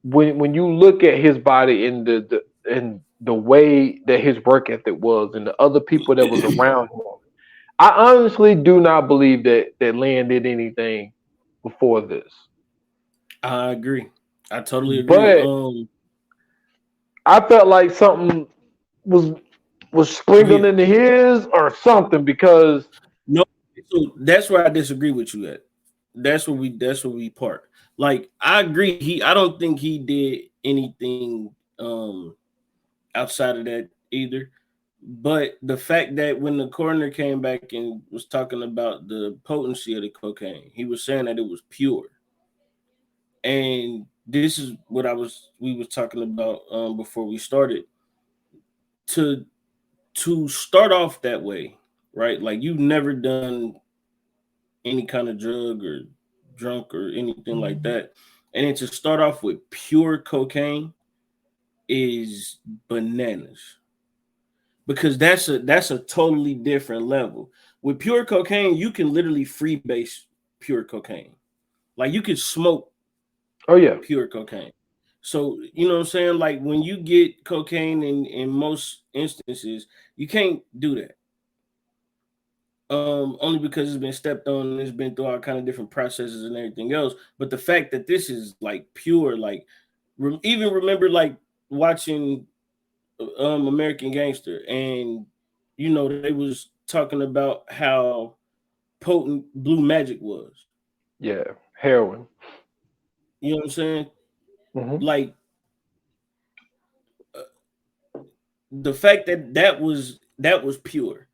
Speaker 3: when you look at his body and the way that his work ethic was and the other people that was around him, I honestly do not believe that Len did anything before this.
Speaker 2: I agree. I totally agree.
Speaker 3: But I felt like something was sprinkled into his or something because
Speaker 2: no. So that's where I disagree with you at. That's where we part. Like, I agree. I don't think he did anything outside of that either. But the fact that when the coroner came back and was talking about the potency of the cocaine, he was saying that it was pure. And this is what we was talking about before we started. To start off that way, right? Like, you've never done any kind of drug or drunk or anything like that, and then to start off with pure cocaine is bananas, because that's a totally different level. With pure cocaine, you can literally freebase pure cocaine. Like, you can smoke pure cocaine. So, you know what I'm saying? Like, when you get cocaine in most instances, you can't do that. Only because it's been stepped on and it's been through all kind of different processes and everything else. But the fact that this is like pure, like even remember like watching American Gangster, and they was talking about how potent Blue Magic was.
Speaker 3: Yeah, heroin.
Speaker 2: You know what I'm saying? Like the fact that was pure,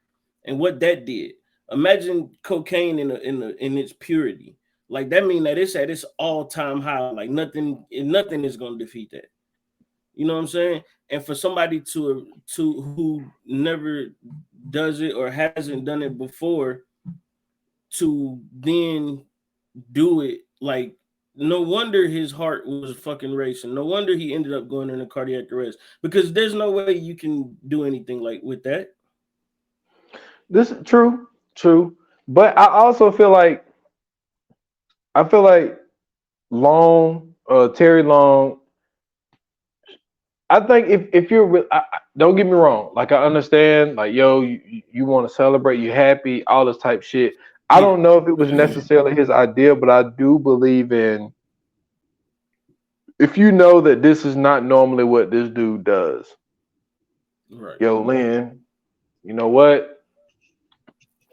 Speaker 2: and what that did. Imagine cocaine in its purity. Like that mean that it's at its all-time high. Like nothing is gonna defeat that. You know what I'm saying? And for somebody to who never does it or hasn't done it before to then do it, like no wonder his heart was fucking racing. No wonder he ended up going into cardiac arrest, because there's no way you can do anything like with that.
Speaker 3: This is true, but I also feel like Long, Terry Long. I think if you're, don't get me wrong, like I understand, like yo, you want to celebrate, you happy, all this type shit. I don't know if it was necessarily his idea, but I do believe in, if you know that this is not normally what this dude does.
Speaker 2: Right.
Speaker 3: Yo, Len, you know what?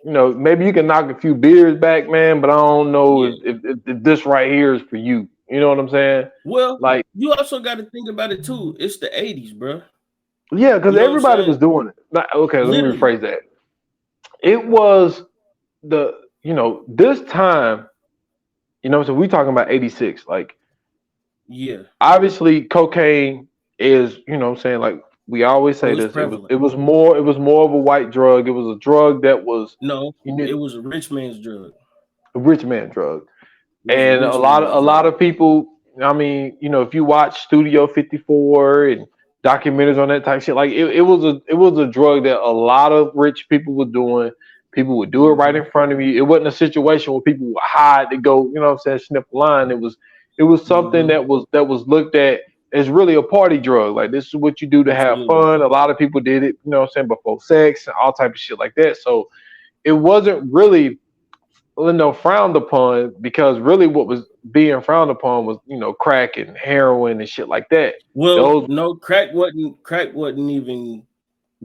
Speaker 3: You know, maybe you can knock a few beers back, man, but I don't know if this right here is for you. You know what I'm saying?
Speaker 2: Well,
Speaker 3: like
Speaker 2: you also got to think about it too. It's the 80s, bro.
Speaker 3: Yeah, because everybody was doing it. Okay,
Speaker 2: Literally.
Speaker 3: Let me rephrase that. It was this time, so we talking about 86. Like, obviously cocaine is, saying, like we always say this, it was more of a white drug. It was a drug that was
Speaker 2: it was a rich man's drug.
Speaker 3: A rich man drug. And a lot of people, I mean, if you watch Studio 54 and documentaries on that type of shit, like it was a drug that a lot of rich people were doing. People would do it right in front of you. It wasn't a situation where people would hide to go, sniff a line. It was something that was looked at as really a party drug. Like, this is what you do to have fun. A lot of people did it, before sex and all type of shit like that. So it wasn't really frowned upon, because really what was being frowned upon was, crack and heroin and shit like that.
Speaker 2: Well, crack wasn't even.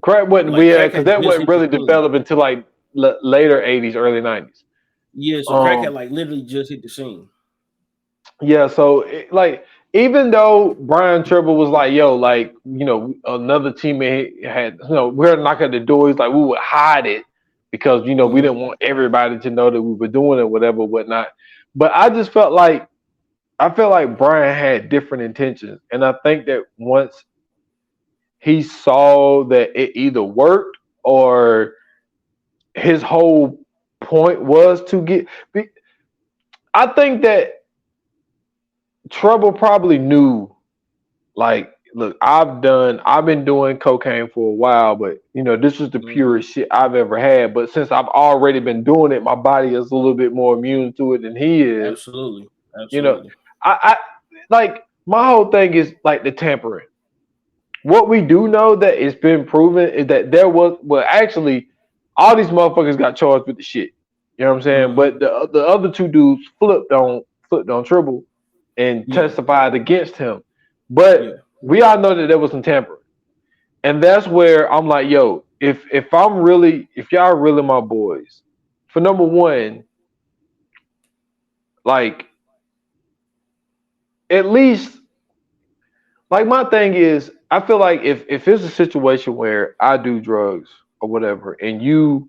Speaker 3: Crack wasn't weird, because that wasn't really developed until like later 80s, early 90s.
Speaker 2: Yeah, so crack had like literally just hit the scene.
Speaker 3: Yeah, so even though Brian Tribble was like, yo, like, another teammate had, we're knocking at the door. He's like, we would hide it because, we didn't want everybody to know that we were doing it, whatever, whatnot. But I just felt like, Brian had different intentions. And I think that once he saw that it either worked, or his whole point was to get, I think that Trouble probably knew, like, look, I've been doing cocaine for a while, but this is the purest shit I've ever had. But since I've already been doing it, my body is a little bit more immune to it than he is.
Speaker 2: Absolutely.
Speaker 3: I like, my whole thing is like the tampering. What we do know that it's been proven is that actually all these motherfuckers got charged with the shit. You know what I'm saying? But the other two dudes flipped on Tribble and testified against him. But we all know that there was some tampering. And that's where I'm like, yo, if y'all really my boys, for number one, like, at least, like, my thing is, I feel like if it's a situation where I do drugs or whatever, and you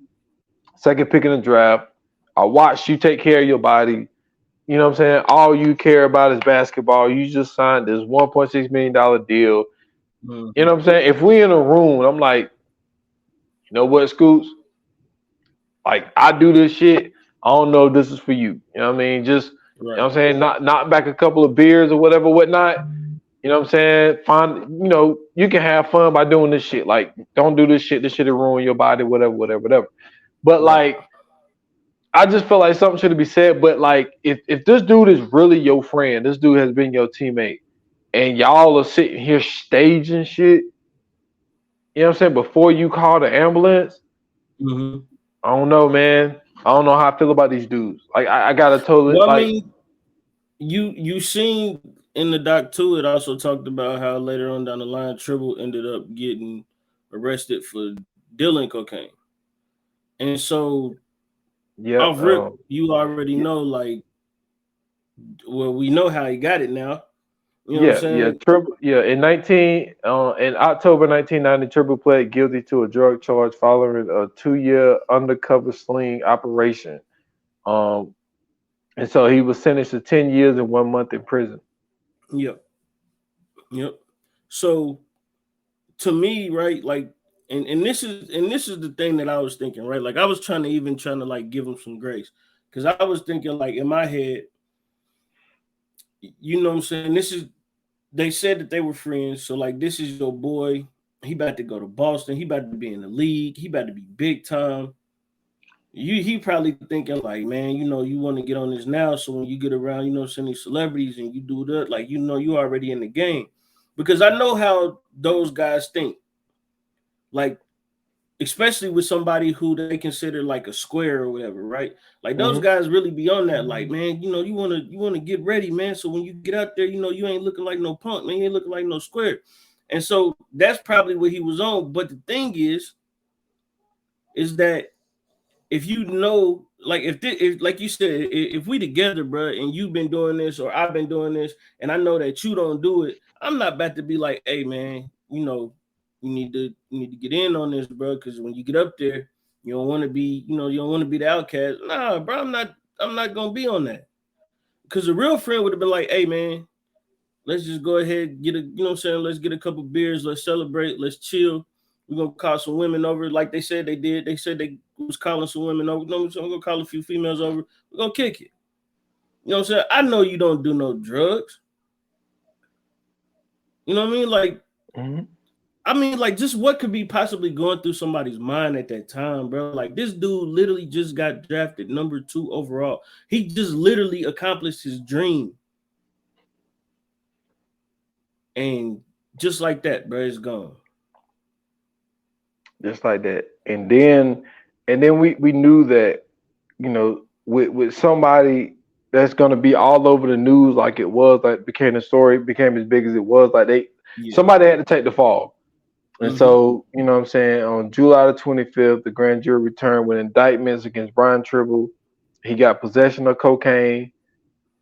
Speaker 3: second pick in the draft, I watch you take care of your body. You know what I'm saying? All you care about is basketball. You just signed this $1.6 million deal. You know what I'm saying? If we in a room, I'm like, you know what, Scoots? Like, I do this shit. I don't know if this is for you. You know what I mean? Just, you know what I'm saying? Knock back a couple of beers or whatever, whatnot. You know what I'm saying? You can have fun by doing this shit. Like, don't do this shit. This shit will ruin your body, whatever. But, like, I just feel like something should be said. But, like, if this dude is really your friend, this dude has been your teammate, and y'all are sitting here staging shit, you know what I'm saying, before you call the ambulance, I don't know, man. I don't know how I feel about these dudes. Like, I gotta totally.
Speaker 2: Well, I mean, you seen in the doc too, it also talked about how later on down the line, Tribble ended up getting arrested for dealing cocaine. And so, off rip, you already know, like, well, we know how he got it now. You know what I'm saying?
Speaker 3: Triple. Yeah, in October 1990, Triple pled guilty to a drug charge following a 2-year undercover sling operation. And so he was sentenced to 10 years and 1 month in prison.
Speaker 2: Yep. So to me, right, like, and this is the thing that I was thinking, right? Like I was trying to like give him some grace, because I was thinking, like, in my head, you know what I'm saying? They said that they were friends, so like this is your boy. He about to go to Boston. He about to be in the league. He about to be big time. He probably thinking like, man, you know, you want to get on this now, so when you get around, you know, some these celebrities and you do that, like, you know, you already in the game. Because I know how those guys think. Like, especially with somebody who they consider like a square or whatever, right? Like those guys really be on that, like, man, you know, you wanna get ready, man. So when you get out there, you know, you ain't looking like no punk, man. You ain't looking like no square. And so that's probably what he was on. But the thing is that if you know, like, if like you said, if we together, bro, and you've been doing this or I've been doing this, and I know that you don't do it, I'm not about to be like, hey, man, you know, you need to get in on this, bro, because when you get up there, you don't want to be, you know, you don't want to be the outcast. Nah, bro, I'm not gonna be on that. Because a real friend would have been like, hey, man, let's just go ahead and get a, you know what I'm saying, let's get a couple beers, let's celebrate, let's chill. We're gonna call some women over, like they said they did. They said they was calling some women over. No, so I'm gonna call a few females over. We're gonna kick it. You know what I'm saying? I know you don't do no drugs. You know what I mean? Like, I mean, like, just what could be possibly going through somebody's mind at that time, bro? Like, this dude literally just got drafted number 2 overall. He just literally accomplished his dream. And just like that, bro, it's gone.
Speaker 3: Just like that. And then we knew that, you know, with somebody that's gonna be all over the news, like it was, like became a story, became as big as it was, like somebody had to take the fall. And so, you know what I'm saying, on July the 25th, the grand jury returned with indictments against Brian Tribble. He got possession of cocaine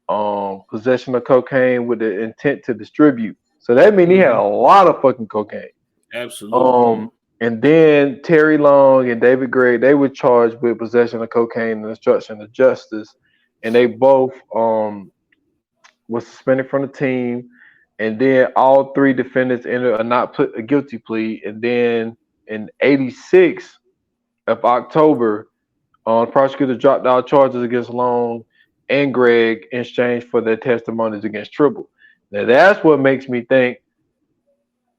Speaker 3: with the intent to distribute. So that means he had a lot of fucking cocaine.
Speaker 2: Absolutely.
Speaker 3: And then Terry Long and David Gregg, they were charged with possession of cocaine and obstruction of justice. And they both were suspended from the team. And then all 3 defendants entered a guilty plea. And then in 86 of October, prosecutors dropped all charges against Long and Gregg in exchange for their testimonies against Tribble. Now that's what makes me think,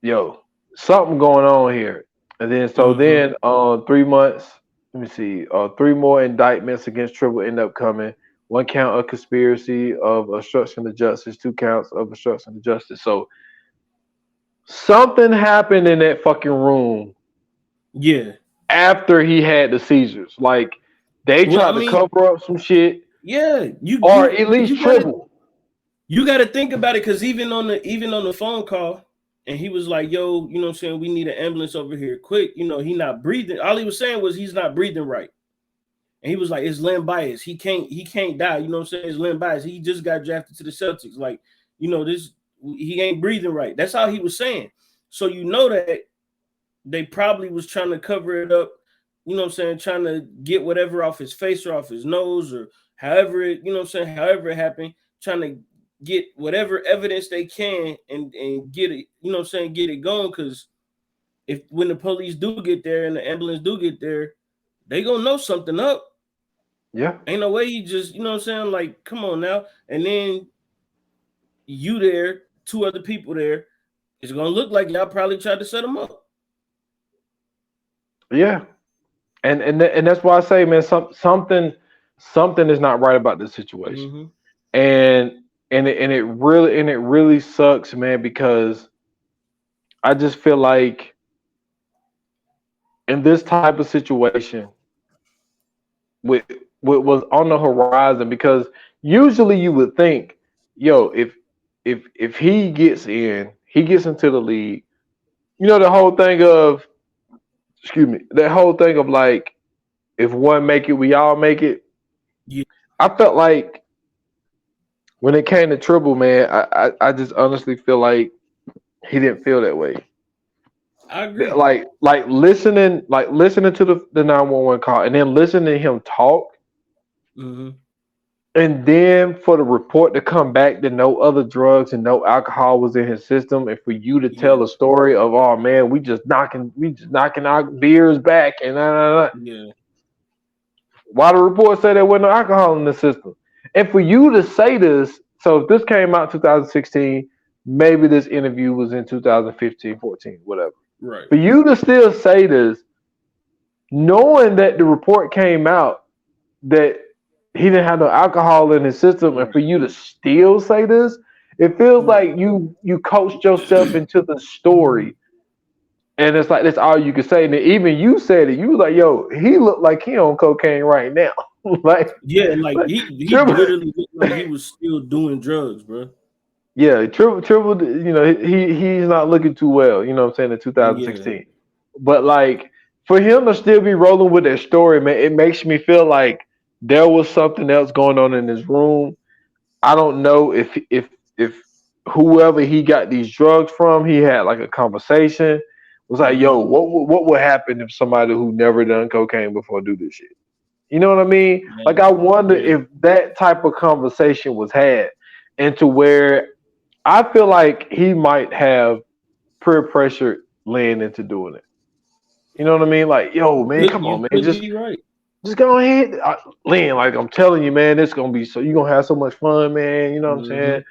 Speaker 3: yo, something going on here. And then 3 months, let me see, 3 more indictments against Tribble end up coming. 1 count of conspiracy of obstruction of justice, 2 counts of obstruction of justice. So something happened in that fucking room.
Speaker 2: Yeah.
Speaker 3: After he had the seizures. Like they tried to cover up some shit.
Speaker 2: Yeah.
Speaker 3: At least Tribble.
Speaker 2: You gotta think about it, because even on the phone call, and he was like, yo, you know what I'm saying, we need an ambulance over here quick. You know, he not breathing. All he was saying was he's not breathing right. And he was like, it's Len Bias. He can't die. You know what I'm saying? It's Len Bias. He just got drafted to the Celtics. Like, you know, he ain't breathing right. That's how he was saying. So you know that they probably was trying to cover it up, you know what I'm saying, trying to get whatever off his face or off his nose, or however it, you know what I'm saying, however it happened, trying to get whatever evidence they can and get it, you know what I'm saying, get it going. Because when the police do get there and the ambulance do get there, they gonna know something up.
Speaker 3: Yeah.
Speaker 2: Ain't no way you just, you know what I'm saying, like, come on now. And then you there, 2 other people there, it's gonna look like y'all probably tried to set them up.
Speaker 3: Yeah. And that's why I say, man, something is not right about this situation. And it really sucks, man, because I just feel like in this type of situation with what was on the horizon, because usually you would think, yo, if he gets into the league, you know, that whole thing of like, if one make it, we all make it.
Speaker 2: Yeah.
Speaker 3: I felt like when it came to Triple, man, I just honestly feel like he didn't feel that way.
Speaker 2: I agree.
Speaker 3: Like listening to the 911 call and then listening to him talk.
Speaker 2: Mm-hmm.
Speaker 3: And then for the report to come back that no other drugs and no alcohol was in his system, and for you to tell a story of, oh man, we just knocking our beers back and
Speaker 2: Yeah.
Speaker 3: Why the report say there wasn't no alcohol in the system? And for you to say this, so if this came out 2016, maybe this interview was in 2015, 14, whatever.
Speaker 2: Right.
Speaker 3: For you to still say this, knowing that the report came out that he didn't have no alcohol in his system, and for you to still say this, it feels like you coached yourself into the story, and it's like that's all you can say. And even you said it. You was like, "Yo, he looked like he on cocaine right now."
Speaker 2: like he literally looked like he was still doing drugs, bro.
Speaker 3: Yeah, Triple. You know, he's not looking too well. You know what I'm saying in 2016, but like for him to still be rolling with that story, man, it makes me feel like there was something else going on in his room. I don't know if whoever he got these drugs from, he had like a conversation. Was like, yo, what would happen if somebody who never done cocaine before do this shit? You know what I mean? Like I wonder if that type of conversation was had, and to where I feel like he might have peer pressure Len into doing it. You know what I mean? Like, yo, man, come on, man, just go ahead, Len. Like I'm telling you, man, it's gonna be so you're gonna have so much fun, man. You know what I'm saying?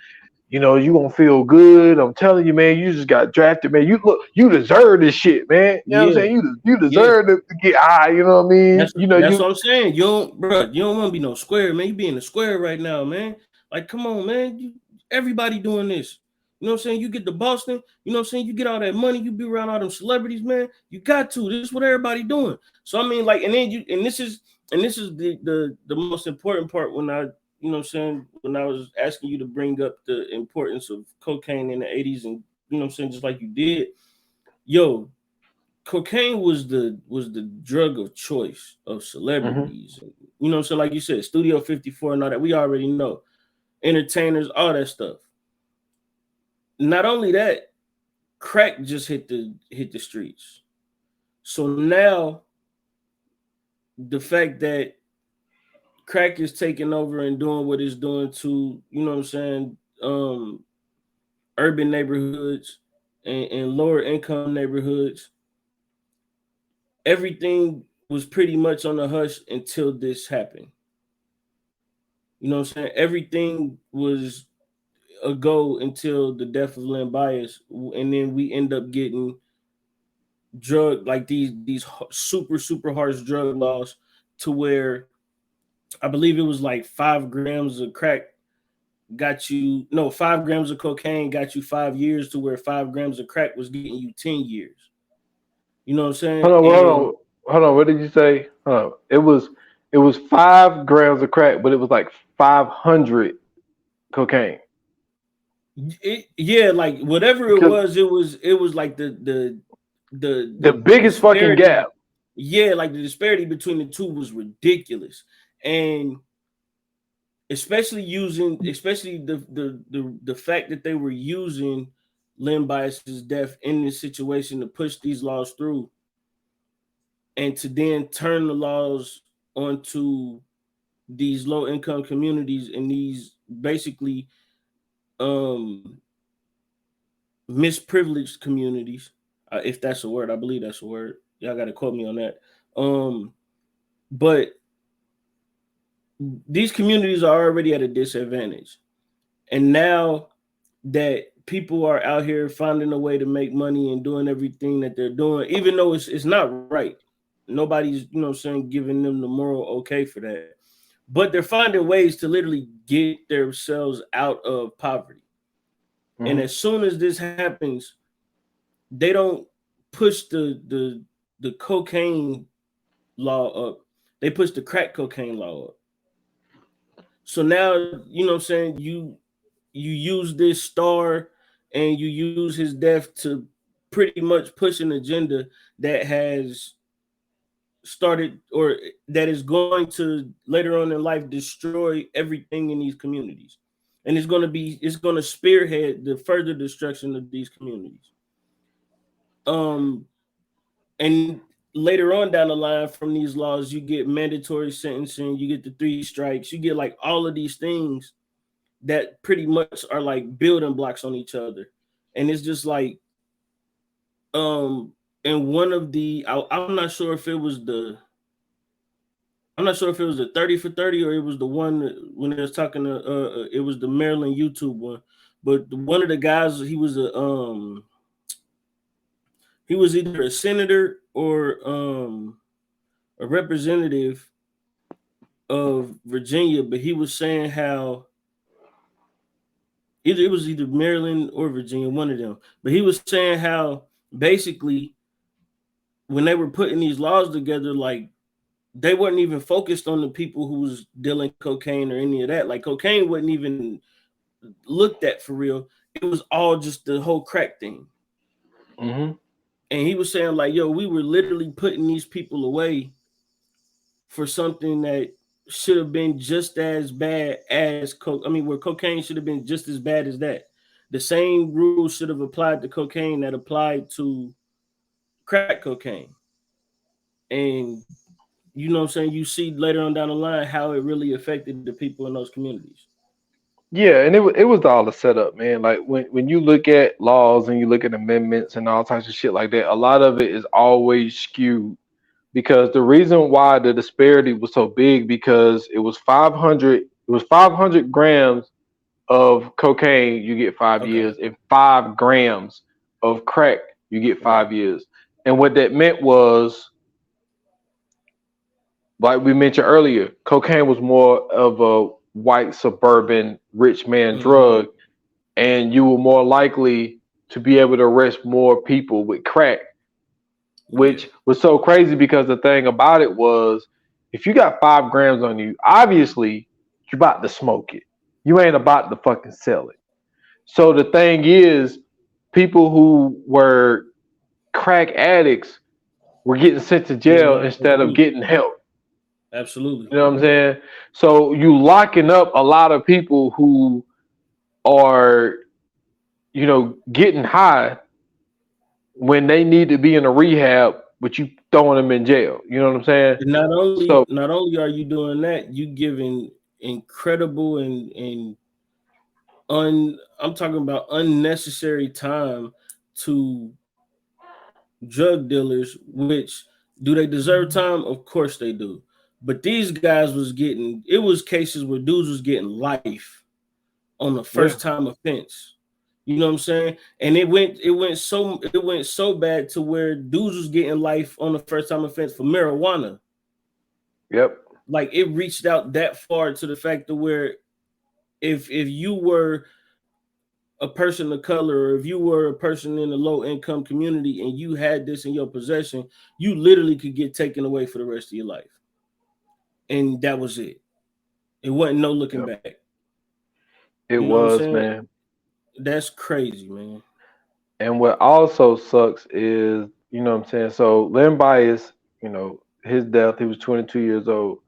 Speaker 3: You know, you gonna feel good. I'm telling you, man, you just got drafted, man. You deserve this shit, man. You know what I'm saying? You deserve to get high, you know what I mean?
Speaker 2: That's what I'm saying. You don't want to be no square, man. You be in the square right now, man. Like, come on, man. Everybody doing this. You know what I'm saying? You get to Boston, you know what I'm saying? You get all that money, you be around all them celebrities, man. You got to. This is what everybody doing. So I mean, like, this is the most important part when I, you know what I'm saying, when I was asking you to bring up the importance of cocaine in the 80s, and you know what I'm saying, just like you did. Yo, cocaine was the drug of choice of celebrities. You know what I'm saying? Like you said, Studio 54 and all that. We already know. Entertainers, all that stuff. Not only that, crack just hit the streets. So now the fact that crack is taking over and doing what it's doing to, you know what I'm saying, urban neighborhoods and lower income neighborhoods, everything was pretty much on the hush until this happened. You know what I'm saying? Everything was a go until the death of Len Bias, and then we end up getting these super harsh drug laws to where I believe it was like 5 grams of crack 5 grams of cocaine got you 5 years, to where 5 grams of crack was getting you 10 years. You know what I'm saying?
Speaker 3: Hold on. What did you say? It was 5 grams of crack, but it was like 500 cocaine.
Speaker 2: Like whatever it was like the
Speaker 3: biggest fucking gap.
Speaker 2: Yeah, like the disparity between the two was ridiculous, and especially the fact that they were using Len Bias's death in this situation to push these laws through, and to then turn the laws onto these low income communities and these basically misprivileged communities, if that's a word. I believe that's a word. Y'all got to quote me on that. But these communities are already at a disadvantage, and now that people are out here finding a way to make money and doing everything that they're doing, even though it's not right, nobody's, you know what I'm saying, giving them the moral okay for that, but they're finding ways to literally get themselves out of poverty. And as soon as this happens, they don't push the cocaine law up. They push the crack cocaine law up. So now, you know what I'm saying, you use this star and you use his death to pretty much push an agenda that has started, or that is going to later on in life destroy everything in these communities. and it's going to spearhead the further destruction of these communities. And later on down the line from these laws, you get mandatory sentencing, you get the 3 strikes, you get like all of these things that pretty much are like building blocks on each other. And it's just like, and one of the, I'm not sure if it was the 30 for 30 or it was the one when they was talking to, it was the Maryland YouTube one. But one of the guys, he was either a senator or a representative of Virginia, but he was saying how it was either Maryland or Virginia, one of them. But he was saying how basically when they were putting these laws together, like they weren't even focused on the people who was dealing cocaine or any of that. Like cocaine wasn't even looked at for real. It was all just the whole crack thing.
Speaker 3: Mm-hmm.
Speaker 2: And he was saying like, yo, we were literally putting these people away for something that should have been just as bad as coke. I mean, where cocaine should have been just as bad as that. The same rules should have applied to cocaine that applied to crack cocaine. And you know what I'm saying? You see later on down the line how it really affected the people in those communities.
Speaker 3: Yeah, and it was all a setup, man. Like when you look at laws and you look at amendments and all types of shit like that, a lot of it is always skewed because the reason why the disparity was so big because it was 500 grams of cocaine, you get 5 years, and 5 grams of crack, you get 5 years. And what that meant was, like we mentioned earlier, cocaine was more of a white suburban rich man drug, and you were more likely to be able to arrest more people with crack, which was so crazy because the thing about it was if you got 5 grams on you, obviously you're about to smoke it. You ain't about to fucking sell it. So the thing is, people who were crack addicts were getting sent to jail instead of getting help.
Speaker 2: Absolutely.
Speaker 3: You know what I'm saying? So you locking up a lot of people who are, you know, getting high when they need to be in a rehab, but you throwing them in jail. You know what I'm saying?
Speaker 2: And not only are you doing that, you giving incredible and I'm talking about unnecessary time to drug dealers, which do they deserve time? Of course they do. But these guys it was cases where dudes was getting life on the first time offense. You know what I'm saying? And it went so bad to where dudes was getting life on the first time offense for marijuana.
Speaker 3: Yep.
Speaker 2: Like it reached out that far to the fact that where if you were a person of color, or if you were a person in a low income community and you had this in your possession, you literally could get taken away for the rest of your life. And that was it. It wasn't no looking back.
Speaker 3: It was, man.
Speaker 2: That's crazy, man.
Speaker 3: And what also sucks is, you know what I'm saying? So Len Bias, you know, his death, he was 22 years old.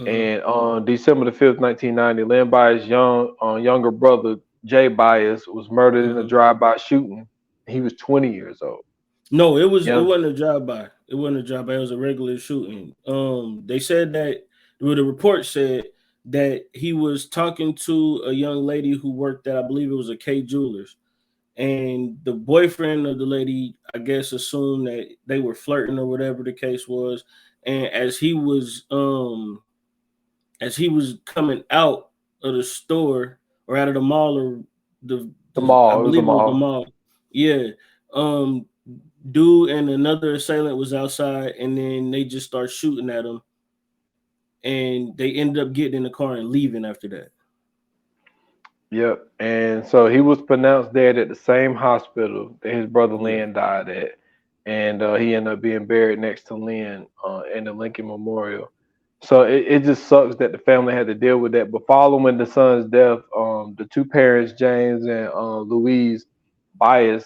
Speaker 3: And on December the 5th, 1990, Len Bias' younger brother, Jay Bias, was murdered in a drive-by shooting. He was 20 years old.
Speaker 2: No, it wasn't a drive-by. It wasn't a drive-by. It was a regular shooting. They said that, well, the report said that he was talking to a young lady who worked at, I believe it was a K Jewelers. And the boyfriend of the lady, I guess, assumed that they were flirting or whatever the case was. And as he was coming out of the store or out of the mall or the
Speaker 3: mall,
Speaker 2: I believe it was the mall. Yeah. Dude and another assailant was outside, and then they just start shooting at him. And they ended up getting in the car and leaving after that.
Speaker 3: Yep. And so he was pronounced dead at the same hospital that his brother Len died at. And he ended up being buried next to Len in the Lincoln Memorial. So it just sucks that the family had to deal with that. But following the son's death, the two parents, James and Louise Bias,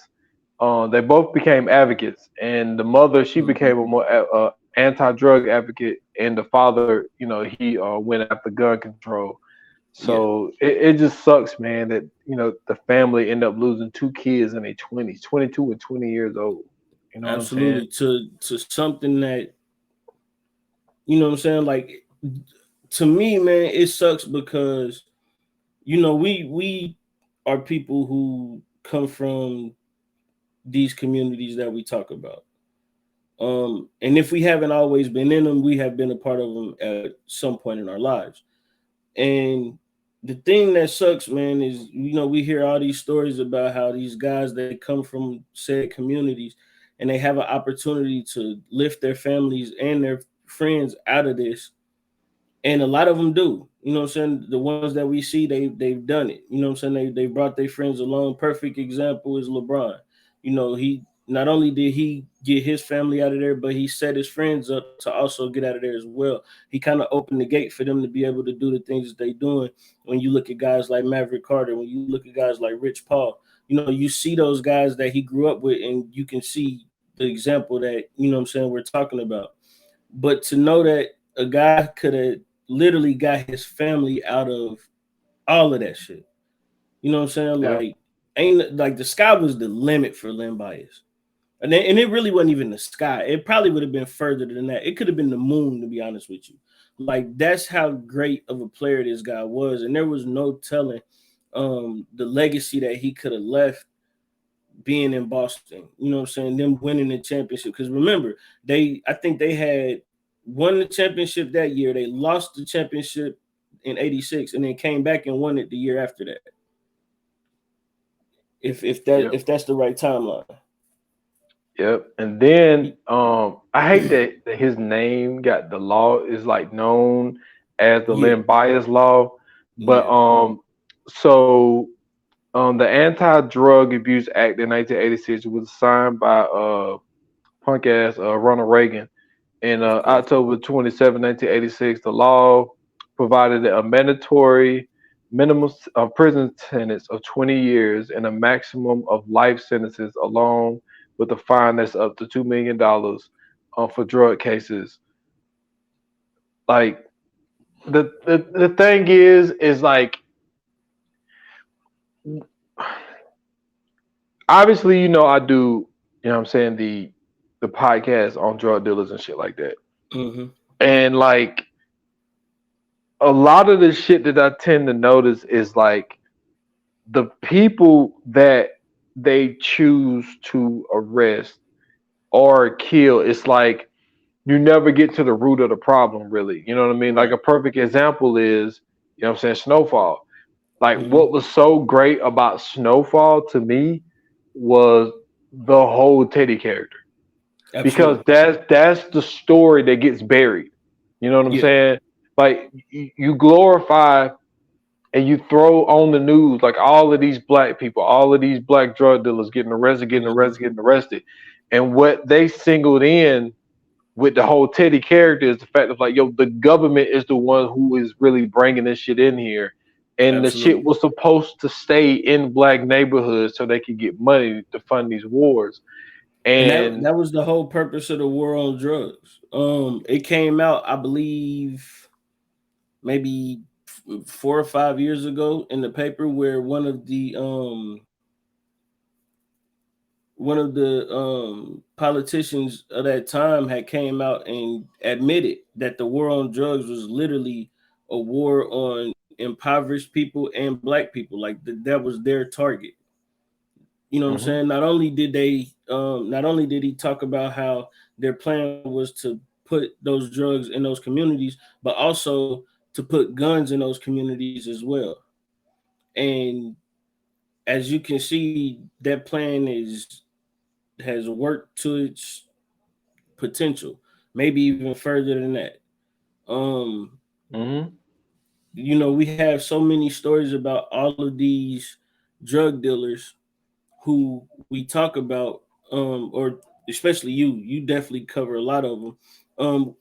Speaker 3: they both became advocates. And the mother, she became a more anti-drug advocate. And the father, you know, he went after gun control. So it just sucks, man, that the family end up losing two kids in their 20s, 22 and 20 years old. You know what I'm saying?
Speaker 2: Absolutely. To something that, you know what I'm saying? Like, to me, man, it sucks because, we are people who come from these communities that we talk about. And if we haven't always been in them, we have been a part of them at some point in our lives. And the thing that sucks, man, is we hear all these stories about how these guys, they come from said communities and they have an opportunity to lift their families and their friends out of this, and a lot of them do. You know what I'm saying? The ones that we see, they've done it. You know what I'm saying? They brought their friends along. Perfect example is LeBron. He not only did he get his family out of there, but he set his friends up to also get out of there as well. He kind of opened the gate for them to be able to do the things that they doing. When you look at guys like Maverick Carter, when you look at guys like Rich Paul, you see those guys that he grew up with, and you can see the example that, what I'm saying, we're talking about. But to know that a guy could have literally got his family out of all of that shit. You know what I'm saying?
Speaker 3: Yeah.
Speaker 2: Like, ain't like the sky was the limit for Len Bias. And it really wasn't even the sky. It probably would have been further than that. It could have been the moon, to be honest with you. Like, that's how great of a player this guy was. And there was no telling the legacy that he could have left being in Boston. You know what I'm saying? Them winning the championship. Because remember, I think they had won the championship that year. They lost the championship in '86 and then came back and won it the year after that. If that's the right timeline.
Speaker 3: Yep. And then I hate that his name got the law is like known as the Len Bias law. But so the Anti-Drug Abuse Act in 1986 was signed by punk ass Ronald Reagan. In October 27, 1986, the law provided a mandatory minimum prison sentence of 20 years and a maximum of life sentences, along with a fine that's up to $2 million for drug cases. Like, the thing is like, obviously, I do, what I'm saying, the podcast on drug dealers and shit like that.
Speaker 2: Mm-hmm.
Speaker 3: And like, a lot of the shit that I tend to notice is like the people that they choose to arrest or kill. It's like you never get to the root of the problem, really. You know what I mean? Like, a perfect example is, what I'm saying, Snowfall. Like, what was so great about Snowfall to me was the whole Teddy character. Absolutely. Because that's the story that gets buried. You know what I'm saying? Like, you glorify and you throw on the news like all of these black people, all of these black drug dealers getting arrested. And what they singled in with the whole Teddy character is the fact of like, the government is the one who is really bringing this shit in here. And the shit was supposed to stay in black neighborhoods so they could get money to fund these wars. And
Speaker 2: that was the whole purpose of the war on drugs. It came out, I believe, maybe 4 or 5 years ago in the paper, where one of the politicians of that time had came out and admitted that the war on drugs was literally a war on impoverished people and black people. Like, that was their target. You know what I'm saying? Not only did he talk about how their plan was to put those drugs in those communities, but also to put guns in those communities as well. And as you can see, that plan has worked to its potential, maybe even further than that. We have so many stories about all of these drug dealers who we talk about, or especially you definitely cover a lot of them.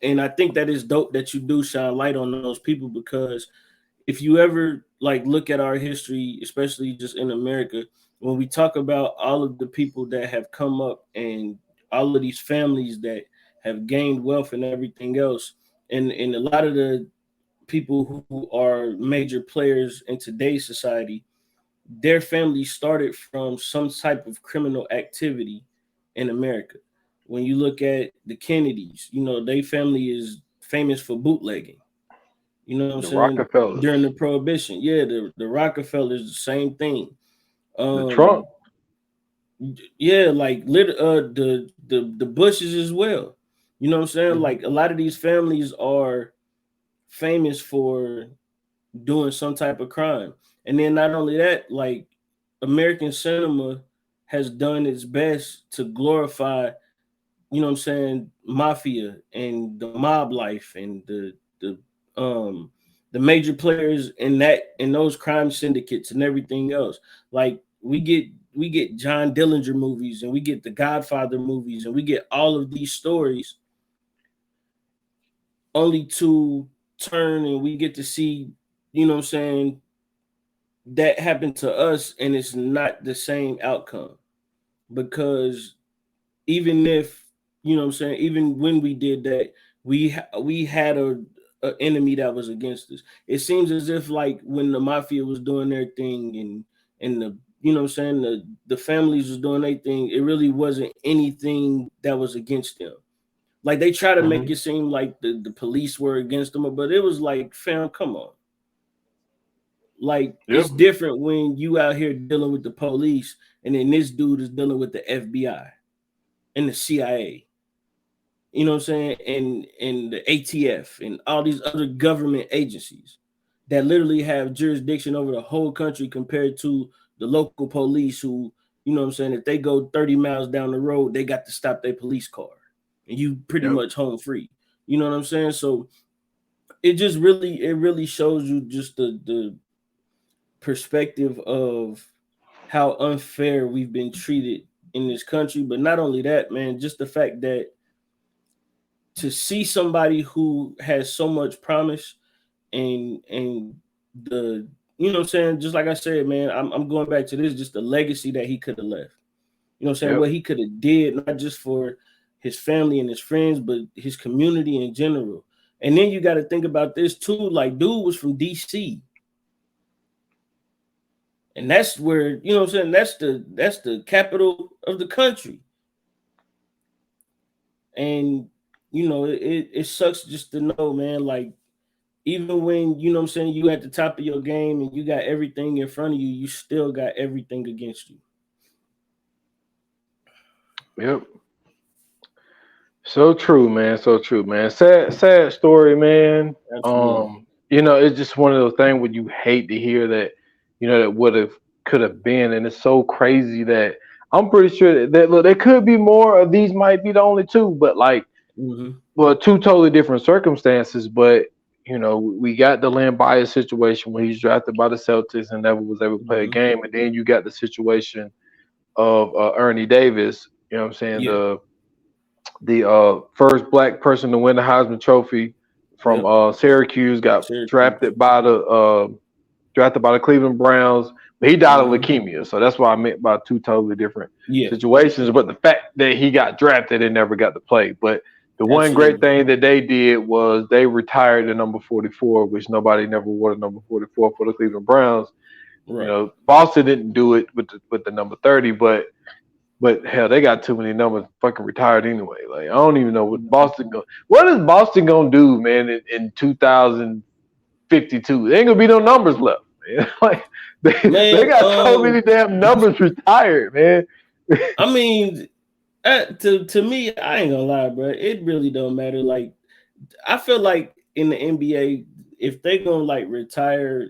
Speaker 2: And I think that is dope that you do shine light on those people, because if you ever like look at our history, especially just in America, when we talk about all of the people that have come up and all of these families that have gained wealth and everything else, and a lot of the people who are major players in today's society, their family started from some type of criminal activity in America. When you look at the Kennedys, their family is famous for bootlegging. You know what I'm
Speaker 3: The
Speaker 2: saying?
Speaker 3: Rockefellers,
Speaker 2: During the Prohibition. Yeah, the Rockefellers, the same thing.
Speaker 3: the Trump.
Speaker 2: Yeah, like the Bushes as well. You know what I'm saying?
Speaker 3: Mm-hmm.
Speaker 2: Like a lot of these families are famous for doing some type of crime. And then not only that, like American cinema has done its best to glorify, mafia and the mob life and the major players in those crime syndicates and everything else. Like we get John Dillinger movies and we get the Godfather movies and we get all of these stories only to turn and we get to see, that happened to us and it's not the same outcome. Because even if, even when we did that, we had a enemy that was against us. It seems as if like when the mafia was doing their thing and the the families was doing their thing, it really wasn't anything that was against them. Like they try to make it seem like the police were against them, but it was like, fam, come on. Like it's different when you out here dealing with the police and then this dude is dealing with the FBI and the CIA. You know what I'm saying? And the ATF and all these other government agencies that literally have jurisdiction over the whole country compared to the local police who, if they go 30 miles down the road, they got to stop their police car and you pretty much home free. You know what I'm saying? So it really shows you just the perspective of how unfair we've been treated in this country. But not only that, man, just the fact that to see somebody who has so much promise and the just like I said, man, I'm going back to this, just the legacy that he could have left. What he could have did, not just for his family and his friends, but his community in general. And then you got to think about this too, like dude was from DC. And that's where, that's the capital of the country. And it sucks just to know, man, like even when, you at the top of your game and you got everything in front of you, you still got everything against you.
Speaker 3: Yep. So true, man. So true, man. Sad story, man.
Speaker 2: Absolutely.
Speaker 3: It's just one of those things where you hate to hear that, that could have been, and it's so crazy that I'm pretty sure that look, there could be more, or these might be the only two, but like, well, two totally different circumstances. But we got the Len Bias situation when he's drafted by the Celtics and never was able to play a game, and then you got the situation of Ernie Davis. You know what I'm saying?
Speaker 2: Yeah.
Speaker 3: The first black person to win the Heisman Trophy from Syracuse got drafted by the Cleveland Browns, but he died of leukemia. So that's what I meant by two totally different situations. But the fact that he got drafted and never got to play. But the one great thing that they did was they retired the number 44, which nobody never wore the number 44 for the Cleveland Browns. Right. Boston didn't do it with the number 30, but hell, they got too many numbers fucking retired anyway. Like I don't even know what what is Boston gonna do, man, in 2052? There ain't gonna be no numbers left, man. Like they got so many damn numbers retired, man.
Speaker 2: I mean, to me, I ain't gonna lie, bro. It really don't matter. Like I feel like in the NBA, if they gonna like retire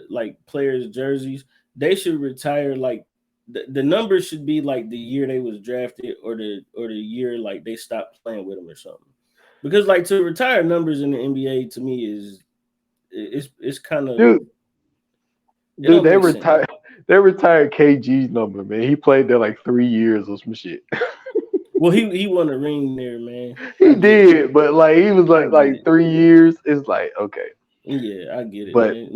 Speaker 2: like players' jerseys, they should retire like the numbers should be like the year they was drafted or the year like they stopped playing with them or something. Because like to retire numbers in the NBA to me is it's kind of
Speaker 3: dude they retired KG's number, man. He played there like 3 years or some shit.
Speaker 2: Well, he won a ring there, man.
Speaker 3: He did, but like he was like 3 years. It's like okay.
Speaker 2: Yeah, I get it. But man.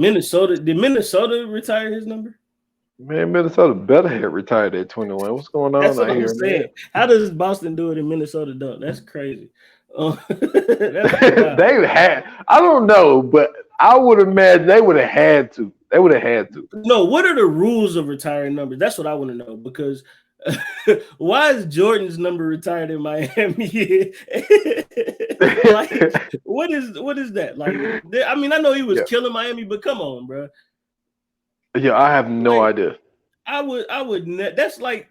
Speaker 2: Did Minnesota retire his number?
Speaker 3: Man, Minnesota better have retired at 21. What's going on out here, man?
Speaker 2: How does Boston do it and Minnesota don't? That's crazy.
Speaker 3: They had, I don't know, but I would imagine they would have had to. They would have had to.
Speaker 2: No, what are the rules of retiring numbers? That's what I want to know, because why is Jordan's number retired in Miami? Like, what is that? Like, I mean, I know he was killing Miami, but come on, bro.
Speaker 3: Yeah, I have no idea.
Speaker 2: I would. That's like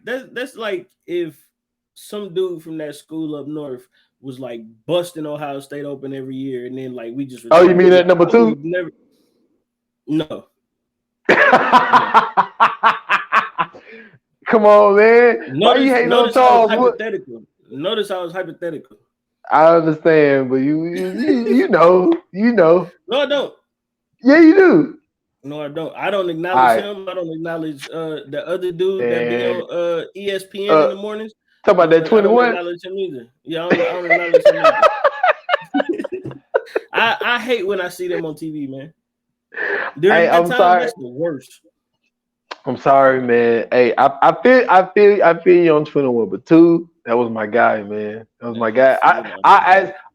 Speaker 2: if some dude from that school up north was like busting Ohio State open every year, and then like we just.
Speaker 3: Oh, you mean that number 2?
Speaker 2: Never. No.
Speaker 3: Come on, man. Why you hating on Charles?
Speaker 2: Notice I was hypothetical.
Speaker 3: I understand, but you know.
Speaker 2: No, I don't.
Speaker 3: Yeah, you do.
Speaker 2: No, I don't. I don't acknowledge him. I don't acknowledge the other dude that be on ESPN in the mornings.
Speaker 3: Talk about that 21.
Speaker 2: I don't acknowledge him either. Yeah, I don't acknowledge him either. I hate when I see them on TV, man. During that time, sorry. That's the worst.
Speaker 3: I'm sorry, man. Hey, I feel you on 21, but 2, that was my guy, man. That was my guy.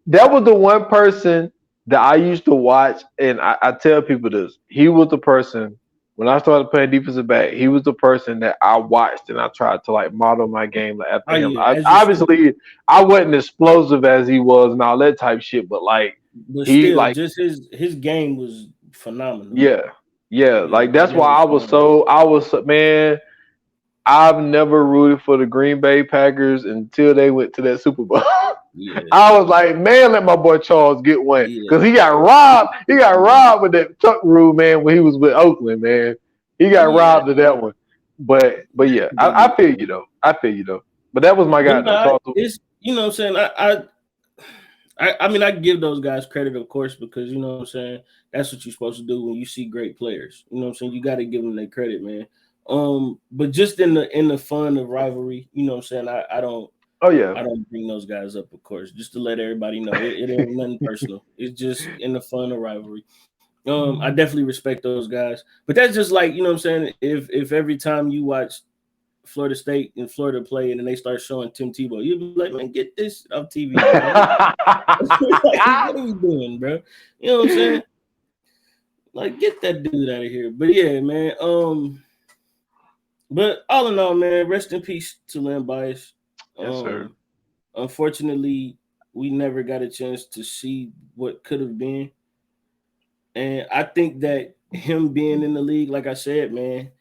Speaker 3: That was the one person that I used to watch, and I tell people this. He was the person when I started playing defensive back. He was the person that I watched, and I tried to like model my game after him. Obviously, I wasn't explosive as he was and all that type shit, but
Speaker 2: just his game was phenomenal.
Speaker 3: Yeah, like that's why I was man. I've never rooted for the Green Bay Packers until they went to that Super Bowl. Yeah. I was like, man, let my boy Charles get one, because he got robbed. He got robbed with that tuck rule, man, when he was with Oakland, man. He got robbed of that one. But yeah, I feel you though. But that was my guy.
Speaker 2: It's, you know what I'm saying. I mean, I give those guys credit, of course, because you know what I'm saying. That's what you're supposed to do when you see great players. You know what I'm saying. You got to give them their credit, man. But just in the fun of rivalry, you know what I'm saying. I don't. Oh yeah. I don't bring those guys up, of course, just to let everybody know it ain't nothing personal. It's just in the fun of rivalry. I definitely respect those guys, but that's just like, you know what I'm saying. If every time you watch Florida State and Florida play, and then they start showing Tim Tebow, you'll be like, man, get this off TV. Like, what are we doing, bro? You know what I'm saying? Like, get that dude out of here. But yeah, man. But all in all, man, rest in peace to Len Bias.
Speaker 3: Yes, sir.
Speaker 2: Unfortunately, we never got a chance to see what could have been. And I think that him being in the league, like I said, man,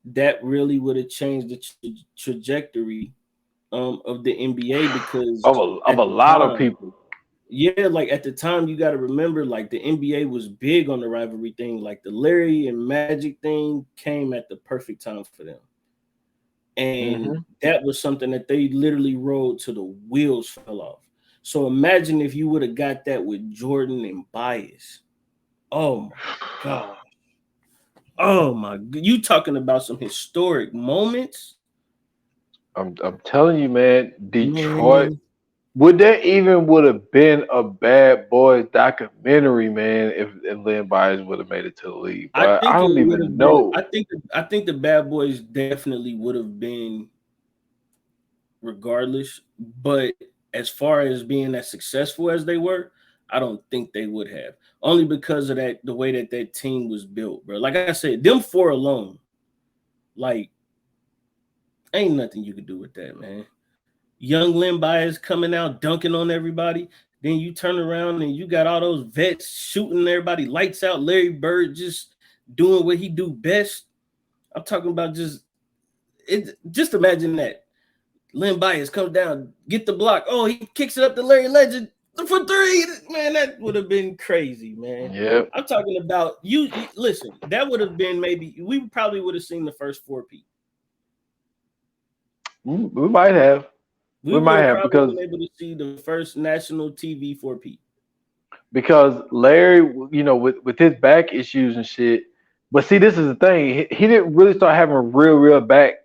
Speaker 2: that really would have changed the trajectory of the NBA, because
Speaker 3: of a lot of people.
Speaker 2: Yeah, like at the time, you got to remember, like the NBA was big on the rivalry thing. Like the Larry and Magic thing came at the perfect time for them. And that was something that they literally rode till the wheels fell off. So imagine if you would have got that with Jordan and Bias. Oh my God. Oh my God. You talking about some historic moments?
Speaker 3: I'm telling you, man, Detroit. Would have been a Bad Boys documentary, man, if Len Bias would have made it to the league? I don't even know.
Speaker 2: I think the Bad Boys definitely would have been, regardless. But as far as being as successful as they were, I don't think they would have. Only because of the way that team was built, bro. Like I said, them 4 alone, like, ain't nothing you could do with that, man. Young Len Bias coming out, dunking on everybody. Then you turn around and you got all those vets shooting everybody lights out. Larry Bird just doing what he do best. I'm talking about just imagine that. Len Bias comes down, get the block. Oh, he kicks it up to Larry Legend for 3. Man, that would have been crazy, man.
Speaker 3: Yeah.
Speaker 2: I'm talking about you listen, that would have been we probably would have seen the first 4-peat.
Speaker 3: We might have. We might have, because
Speaker 2: been able to see the first national TV 4-peat.
Speaker 3: Because Larry, you know, with his back issues and shit. But see, this is the thing. He didn't really start having real back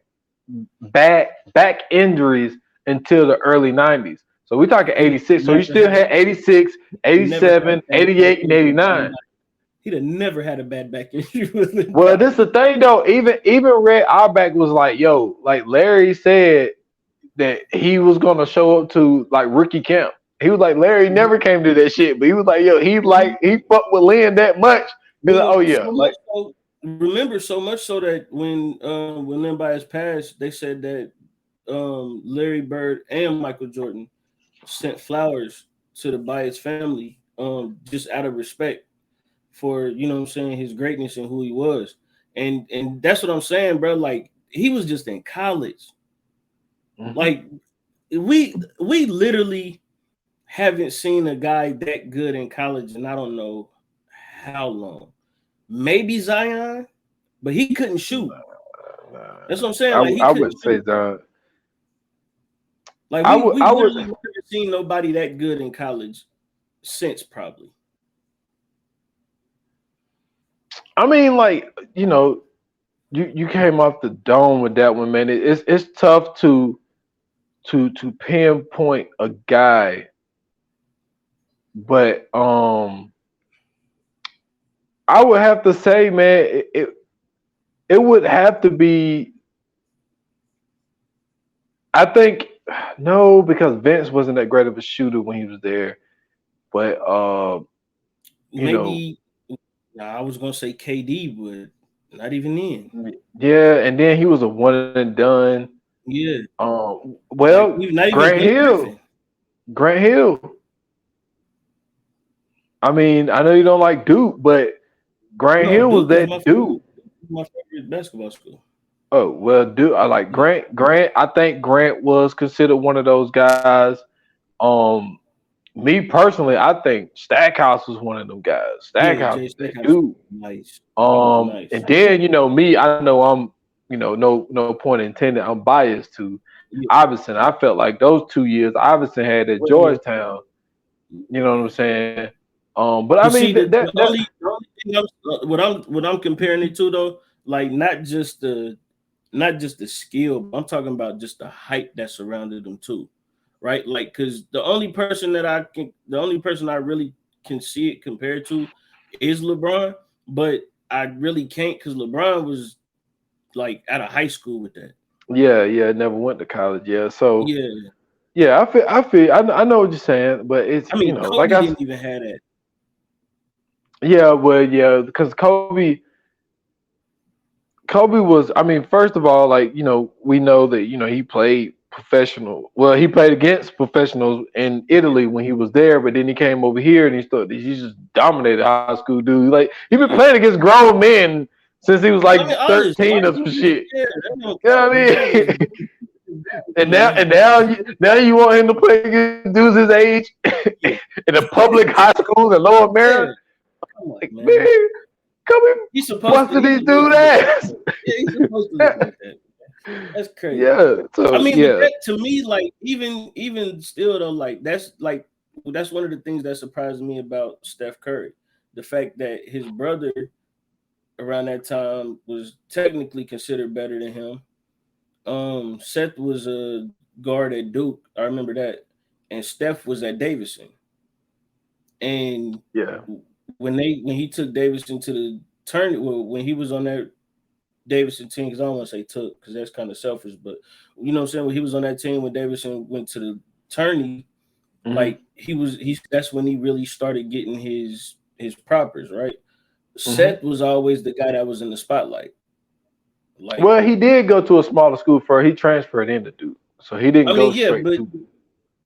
Speaker 3: injuries until the early 90s. So we're talking 86. So he still had 86, 87, 88, and 89.
Speaker 2: He'd have never had a bad back injury.
Speaker 3: Well, this is the thing, though. Even Red Auerbach was like, yo, like Larry said that he was going to show up to like rookie camp. He was like, Larry never came to that shit, but he was like, yo, he fucked with Len that much. He's like, oh yeah,
Speaker 2: remember so much so that when Len Bias passed, they said that Larry Bird and Michael Jordan sent flowers to the Bias family, just out of respect for, you know what I'm saying, his greatness and who he was. And that's what I'm saying, bro. Like, he was just in college. Mm-hmm. Like, we literally haven't seen a guy that good in college, and I don't know how long. Maybe Zion, but he couldn't shoot. That's what I'm saying. Like,
Speaker 3: I would say that.
Speaker 2: Like, we literally never seen nobody that good in college since, probably.
Speaker 3: I mean, like, you know, you came off the dome with that one, man. It's tough to pinpoint a guy, but I would have to say, man, it would have to be. I think no, because Vince wasn't that great of a shooter when he was there, but
Speaker 2: maybe. I was gonna say KD, but not even then.
Speaker 3: Yeah, and then he was a one and done.
Speaker 2: Yeah.
Speaker 3: Well,
Speaker 2: like,
Speaker 3: Grant Hill. Grant Hill. I mean, I know you don't like Duke, but Grant Hill was that dude.
Speaker 2: My favorite basketball school.
Speaker 3: Oh well, Duke. I like Grant. I think Grant was considered one of those guys. Me personally, I think Stackhouse was one of them guys. Stackhouse was that dude.
Speaker 2: Nice.
Speaker 3: And then, you know, me, I know I'm, you know, no point intended. I'm biased to Iverson. I felt like those 2 years Iverson had at Georgetown. You know what I'm saying? But I mean,
Speaker 2: the only thing what I'm comparing it to, though, like not just the skill, but I'm talking about just the hype that surrounded them too. Right, like, because the only person I really can see it compared to is LeBron, but I really can't, because LeBron was like out of high school with that.
Speaker 3: Yeah, never went to college. Yeah, so yeah, I know what you're saying, but it's,
Speaker 2: I mean,
Speaker 3: you know,
Speaker 2: Kobe
Speaker 3: like
Speaker 2: didn't even have that.
Speaker 3: Yeah, well, yeah, because Kobe was, I mean, first of all, like, you know, we know that, you know, he played professional. Well, he played against professionals in Italy when he was there, but then he came over here and he just dominated high school dudes. Like, he been playing against grown men since he was like 13 or some shit. You know what I mean? And now you want him to play against dudes his age in a public high school in Lower Maryland? Like, man, come in. He's supposed to these dudes ass.
Speaker 2: Yeah, he's supposed to look like that. That's crazy.
Speaker 3: Yeah. So,
Speaker 2: I mean, that, to me, like, even still though, like, that's one of the things that surprised me about Steph Curry. The fact that his brother around that time was technically considered better than him. Seth was a guard at Duke. I remember that. And Steph was at Davidson. And when he took Davidson to the tournament, when he was on that Davidson team, because I don't want to say took, because that's kind of selfish, but you know what I'm saying, when he was on that team when Davidson went to the tourney, like, that's when he really started getting his propers, right? Seth was always the guy that was in the spotlight.
Speaker 3: Like, well, he did go to a smaller school first. He transferred into Duke, so he didn't go straight to.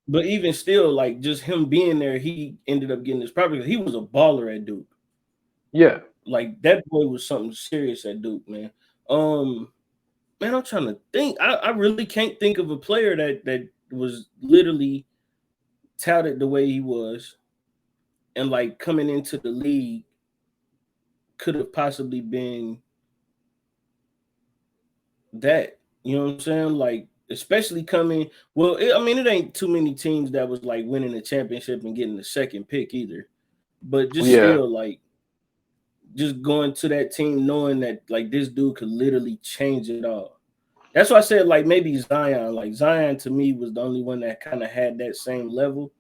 Speaker 2: But even still, like, just him being there, he ended up getting his property. He was a baller at Duke.
Speaker 3: Yeah.
Speaker 2: Like, that boy was something serious at Duke, man. Man, I'm trying to think. I really can't think of a player that was literally touted the way he was, and like coming into the league could have possibly been that. You know what I'm saying? Like, especially coming. Well, it ain't too many teams that was like winning the championship and getting the second pick either. But just still, like, just going to that team knowing that, like, this dude could literally change it all. That's why I said, like, maybe Zion. Like, Zion to me was the only one that kind of had that same level.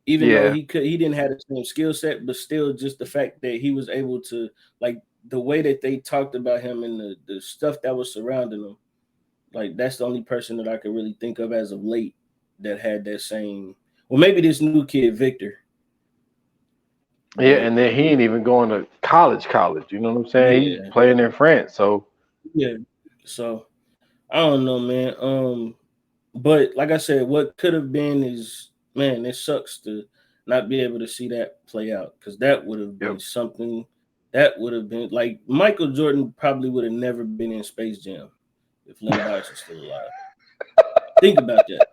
Speaker 2: Even though he didn't have the same skill set, but still just the fact that he was able to, like, the way that they talked about him and the stuff that was surrounding him. Like, that's the only person that I could really think of as of late that had that same. Well, maybe this new kid, Victor.
Speaker 3: Yeah, and then he ain't even going to college. You know what I'm saying?
Speaker 2: Yeah.
Speaker 3: He's playing in France. So
Speaker 2: yeah. So I don't know, man. But like I said, what could have been is, man, it sucks to not be able to see that play out, because that would have been something. That would have been like Michael Jordan probably would have never been in Space Jam if Len Bias was still alive. Think about that.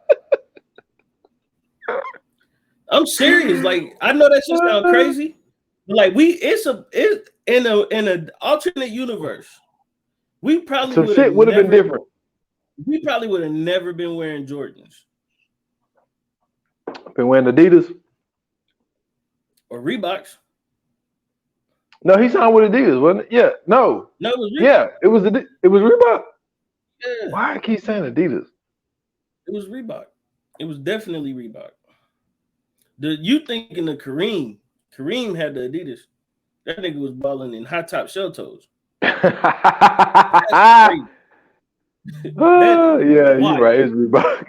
Speaker 2: I'm serious. Like, I know that should sound crazy, but like it's in an alternate universe. We probably
Speaker 3: so shit would have been different.
Speaker 2: We probably would have never been wearing Jordans.
Speaker 3: Been wearing Adidas
Speaker 2: or Reeboks.
Speaker 3: No, he signed with Adidas, wasn't it? Yeah, no.
Speaker 2: No, it was Reebok.
Speaker 3: Yeah, it was Reebok.
Speaker 2: Yeah.
Speaker 3: Why I keep saying Adidas?
Speaker 2: It was Reebok. It was definitely Reebok. You thinking of Kareem? Kareem had the Adidas. That nigga was balling in high top shell toes.
Speaker 3: Yeah, you're right. It's Reebok.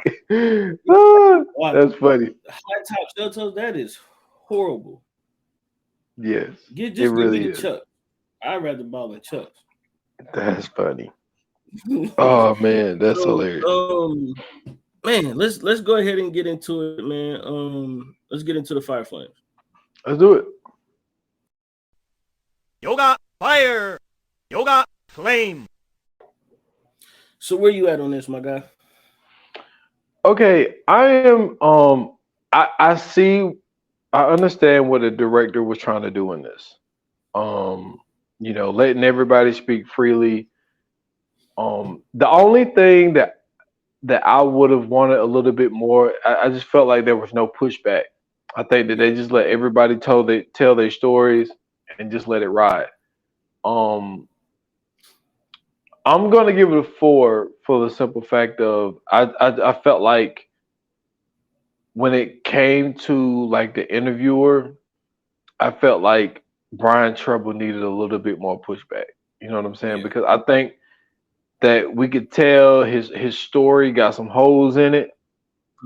Speaker 3: That's funny.
Speaker 2: High top shell toes. That is horrible.
Speaker 3: Yes,
Speaker 2: it really is. Chuck. I'd rather ball in Chucks.
Speaker 3: That's funny. Oh man, that's hilarious.
Speaker 2: Man, let's go ahead and get into it, man. Let's get into the Fire Flames.
Speaker 3: Let's do it.
Speaker 4: Yoga Fire, Yoga Flame.
Speaker 2: So where you at on this, my guy?
Speaker 3: Okay, I am. I see. I understand what the director was trying to do in this. Letting everybody speak freely. The only thing that I would have wanted a little bit more, I just felt like there was no pushback. I think that they just let everybody tell their stories and just let it ride. I'm gonna give it a 4 for the simple fact of I felt like when it came to like the interviewer, I felt like Brian Trouble needed a little bit more pushback. You know what I'm saying? Yeah. Because I think that we could tell his story got some holes in it,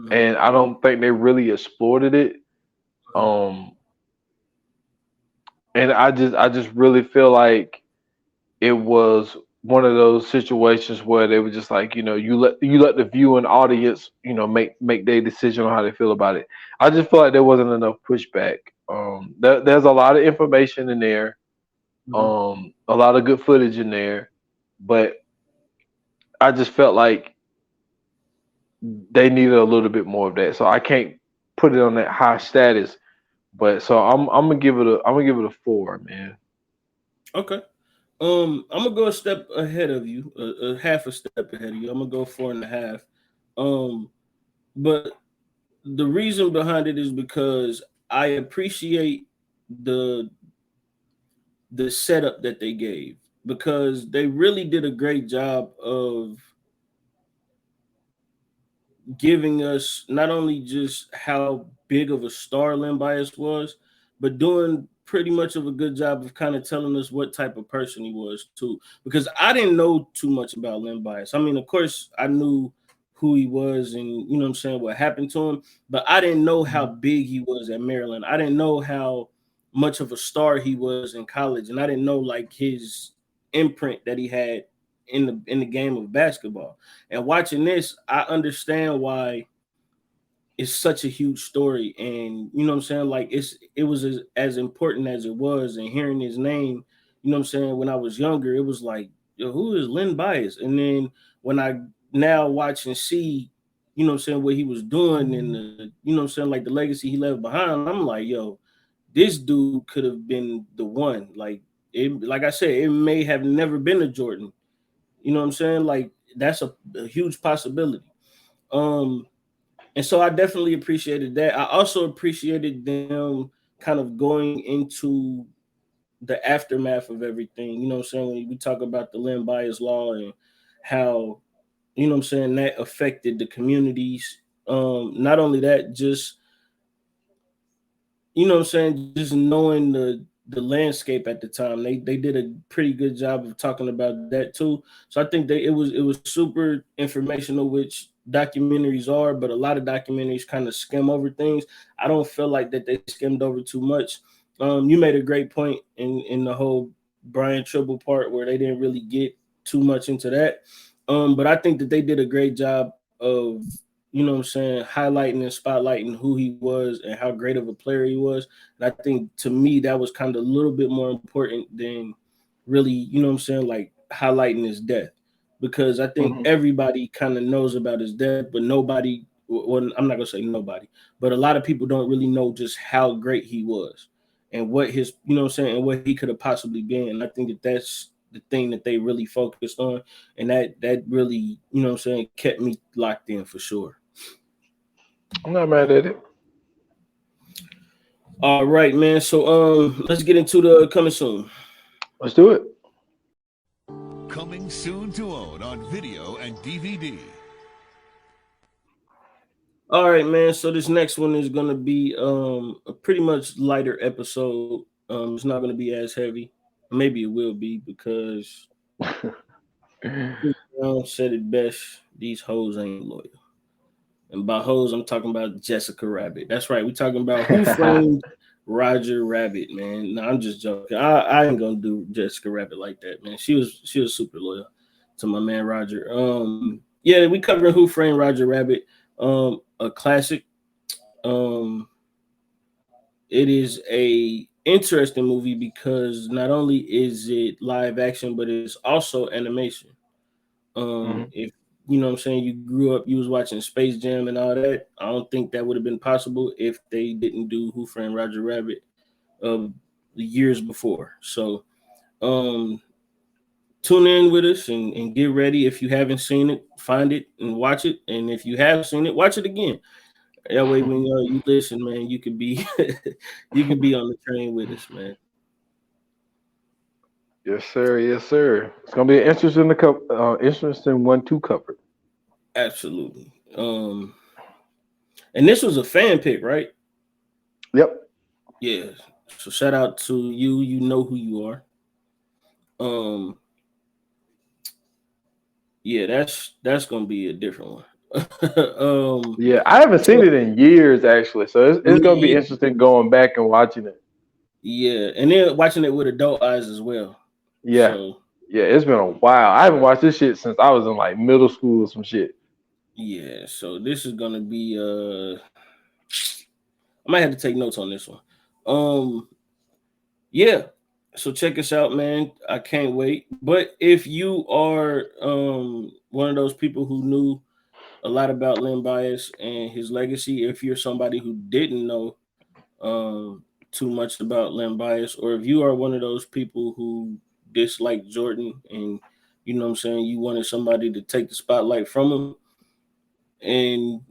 Speaker 3: and I don't think they really exploited it. And I just really feel like it was one of those situations where they were just like, you let the viewing audience, make their decision on how they feel about it. I just feel like there wasn't enough pushback. There's a lot of information in there, a lot of good footage in there, but I just felt like they needed a little bit more of that. So I can't put it on that high status, but so I'm gonna give it a 4, man.
Speaker 2: Okay. I'm gonna go a step ahead of you, a half a step ahead of you. I'm gonna go 4.5. But the reason behind it is because I appreciate the setup that they gave, because they really did a great job of giving us not only just how big of a star Len Bias was, but doing pretty much of a good job of kind of telling us what type of person he was too. Because I didn't know too much about Len Bias. I mean, of course, I knew who he was and, you know what I'm saying, what happened to him, but I didn't know how big he was at Maryland. I didn't know how much of a star he was in college, and I didn't know like his imprint that he had in the game of basketball. And watching this, I understand why it's such a huge story. And you know what I'm saying, like it was as important as it was. And hearing his name, you know what I'm saying, when I was younger, it was like, yo, who is Len Bias? And then when I now watch and see, you know what I'm saying, what he was doing and the, you know what I'm saying, like the legacy he left behind, I'm like, yo, this dude could have been the one. Like I said, it may have never been a Jordan. You know what I'm saying? Like that's a huge possibility. And so I definitely appreciated that. I also appreciated them kind of going into the aftermath of everything. You know what I'm saying? When we talk about the Len Bias law and how, you know what I'm saying, that affected the communities. Not only that, just, you know what I'm saying, just knowing the landscape at the time. They did a pretty good job of talking about that too. So I think it was super informational, which documentaries are, but a lot of documentaries kind of skim over things. I don't feel like that they skimmed over too much. You made a great point in the whole Brian Tribble part where they didn't really get too much into that. But I think that they did a great job of, you know what I'm saying, highlighting and spotlighting who he was and how great of a player he was. And I think to me that was kind of a little bit more important than really, you know what I'm saying, like highlighting his death. Because I think everybody kind of knows about his death, but nobody, well, I'm not gonna say nobody, but a lot of people don't really know just how great he was and what his, you know what I'm saying, and what he could have possibly been. And I think that that's the thing that they really focused on, and that really, you know what I'm saying, kept me locked in for sure.
Speaker 3: I'm not mad at it.
Speaker 2: All right, man. So let's get into the coming soon.
Speaker 3: Let's do it.
Speaker 5: Coming soon to own on video and DVD.
Speaker 2: All right, man. So this next one is gonna be a pretty much lighter episode. It's not gonna be as heavy. Maybe it will be because said it best. These hoes ain't loyal. And by hoes, I'm talking about Jessica Rabbit. That's right. We're talking about Who Framed Roger Rabbit, man. No, I'm just joking. I ain't gonna do Jessica Rabbit like that, man. She was super loyal to my man Roger. Yeah, we covering Who Framed Roger Rabbit. A classic. It is a interesting movie because not only is it live action, but it's also animation. If you know what I'm saying, you grew up, you was watching Space Jam and all that, I don't think that would have been possible if they didn't do Who Framed Roger Rabbit the years before. So tune in with us and get ready. If you haven't seen it, find it and watch it. And if you have seen it, watch it again. That way when you listen, man, you could be you could be on the train with us, man.
Speaker 3: Yes, sir. Yes, sir. It's gonna be an interesting interesting one to cover.
Speaker 2: Absolutely. And this was a fan pick, right?
Speaker 3: Yep.
Speaker 2: Yeah. So shout out to you. You know who you are. Yeah, that's gonna be a different one.
Speaker 3: Yeah, I haven't seen it in years actually, so it's gonna be interesting going back and watching it.
Speaker 2: Yeah, and then watching it with adult eyes as well.
Speaker 3: Yeah,
Speaker 2: so,
Speaker 3: yeah, it's been a while. I haven't watched this shit since I was in like middle school or some shit.
Speaker 2: Yeah, so this is gonna be I might have to take notes on this one. Yeah. So check us out, man. I can't wait. But if you are one of those people who knew a lot about Len Bias and his legacy, if you're somebody who didn't know too much about Len Bias, or if you are one of those people who dislike Jordan and you know what I'm saying, you wanted somebody to take the spotlight from him, and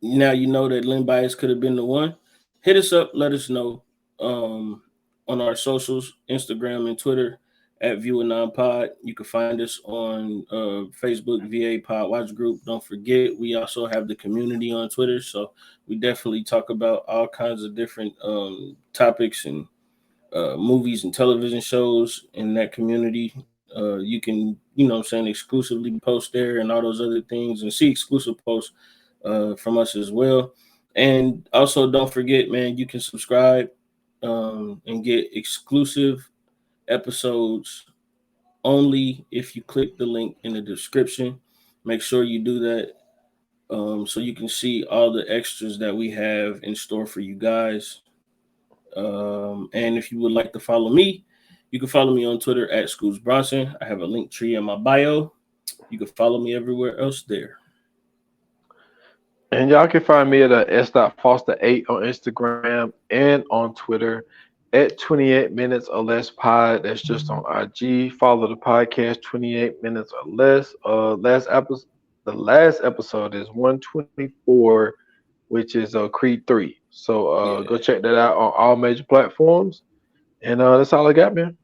Speaker 2: now you know that Len Bias could have been the one, hit us up, let us know on our socials, Instagram and Twitter at View Pod. You can find us on Facebook, VA Pod Watch Group. Don't forget, we also have the community on Twitter. So we definitely talk about all kinds of different topics and movies and television shows in that community. You can, you know what I'm saying, exclusively post there and all those other things and see exclusive posts from us as well. And also don't forget, man, you can subscribe and get exclusive episodes only if you click the link in the description. Make sure you do that so you can see all the extras that we have in store for you guys. And if you would like to follow me, you can follow me on Twitter at Scoots Bronson. I have a link tree in my bio. You can follow me everywhere else there.
Speaker 3: And y'all can find me at s.foster8 on Instagram and on Twitter at 28 minutes or less pod. That's just on IG. Follow the podcast 28 minutes or less. The last episode is 124, which is Creed 3. So go check that out on all major platforms. And that's all I got, man.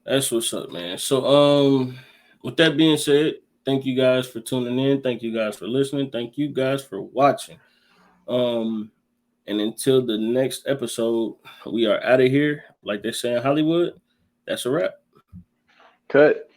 Speaker 2: That's what's up, man. So with that being said, thank you guys for tuning in. Thank you guys for listening. Thank you guys for watching. And until the next episode, we are out of here. Like they say in Hollywood, that's a wrap.
Speaker 3: Cut.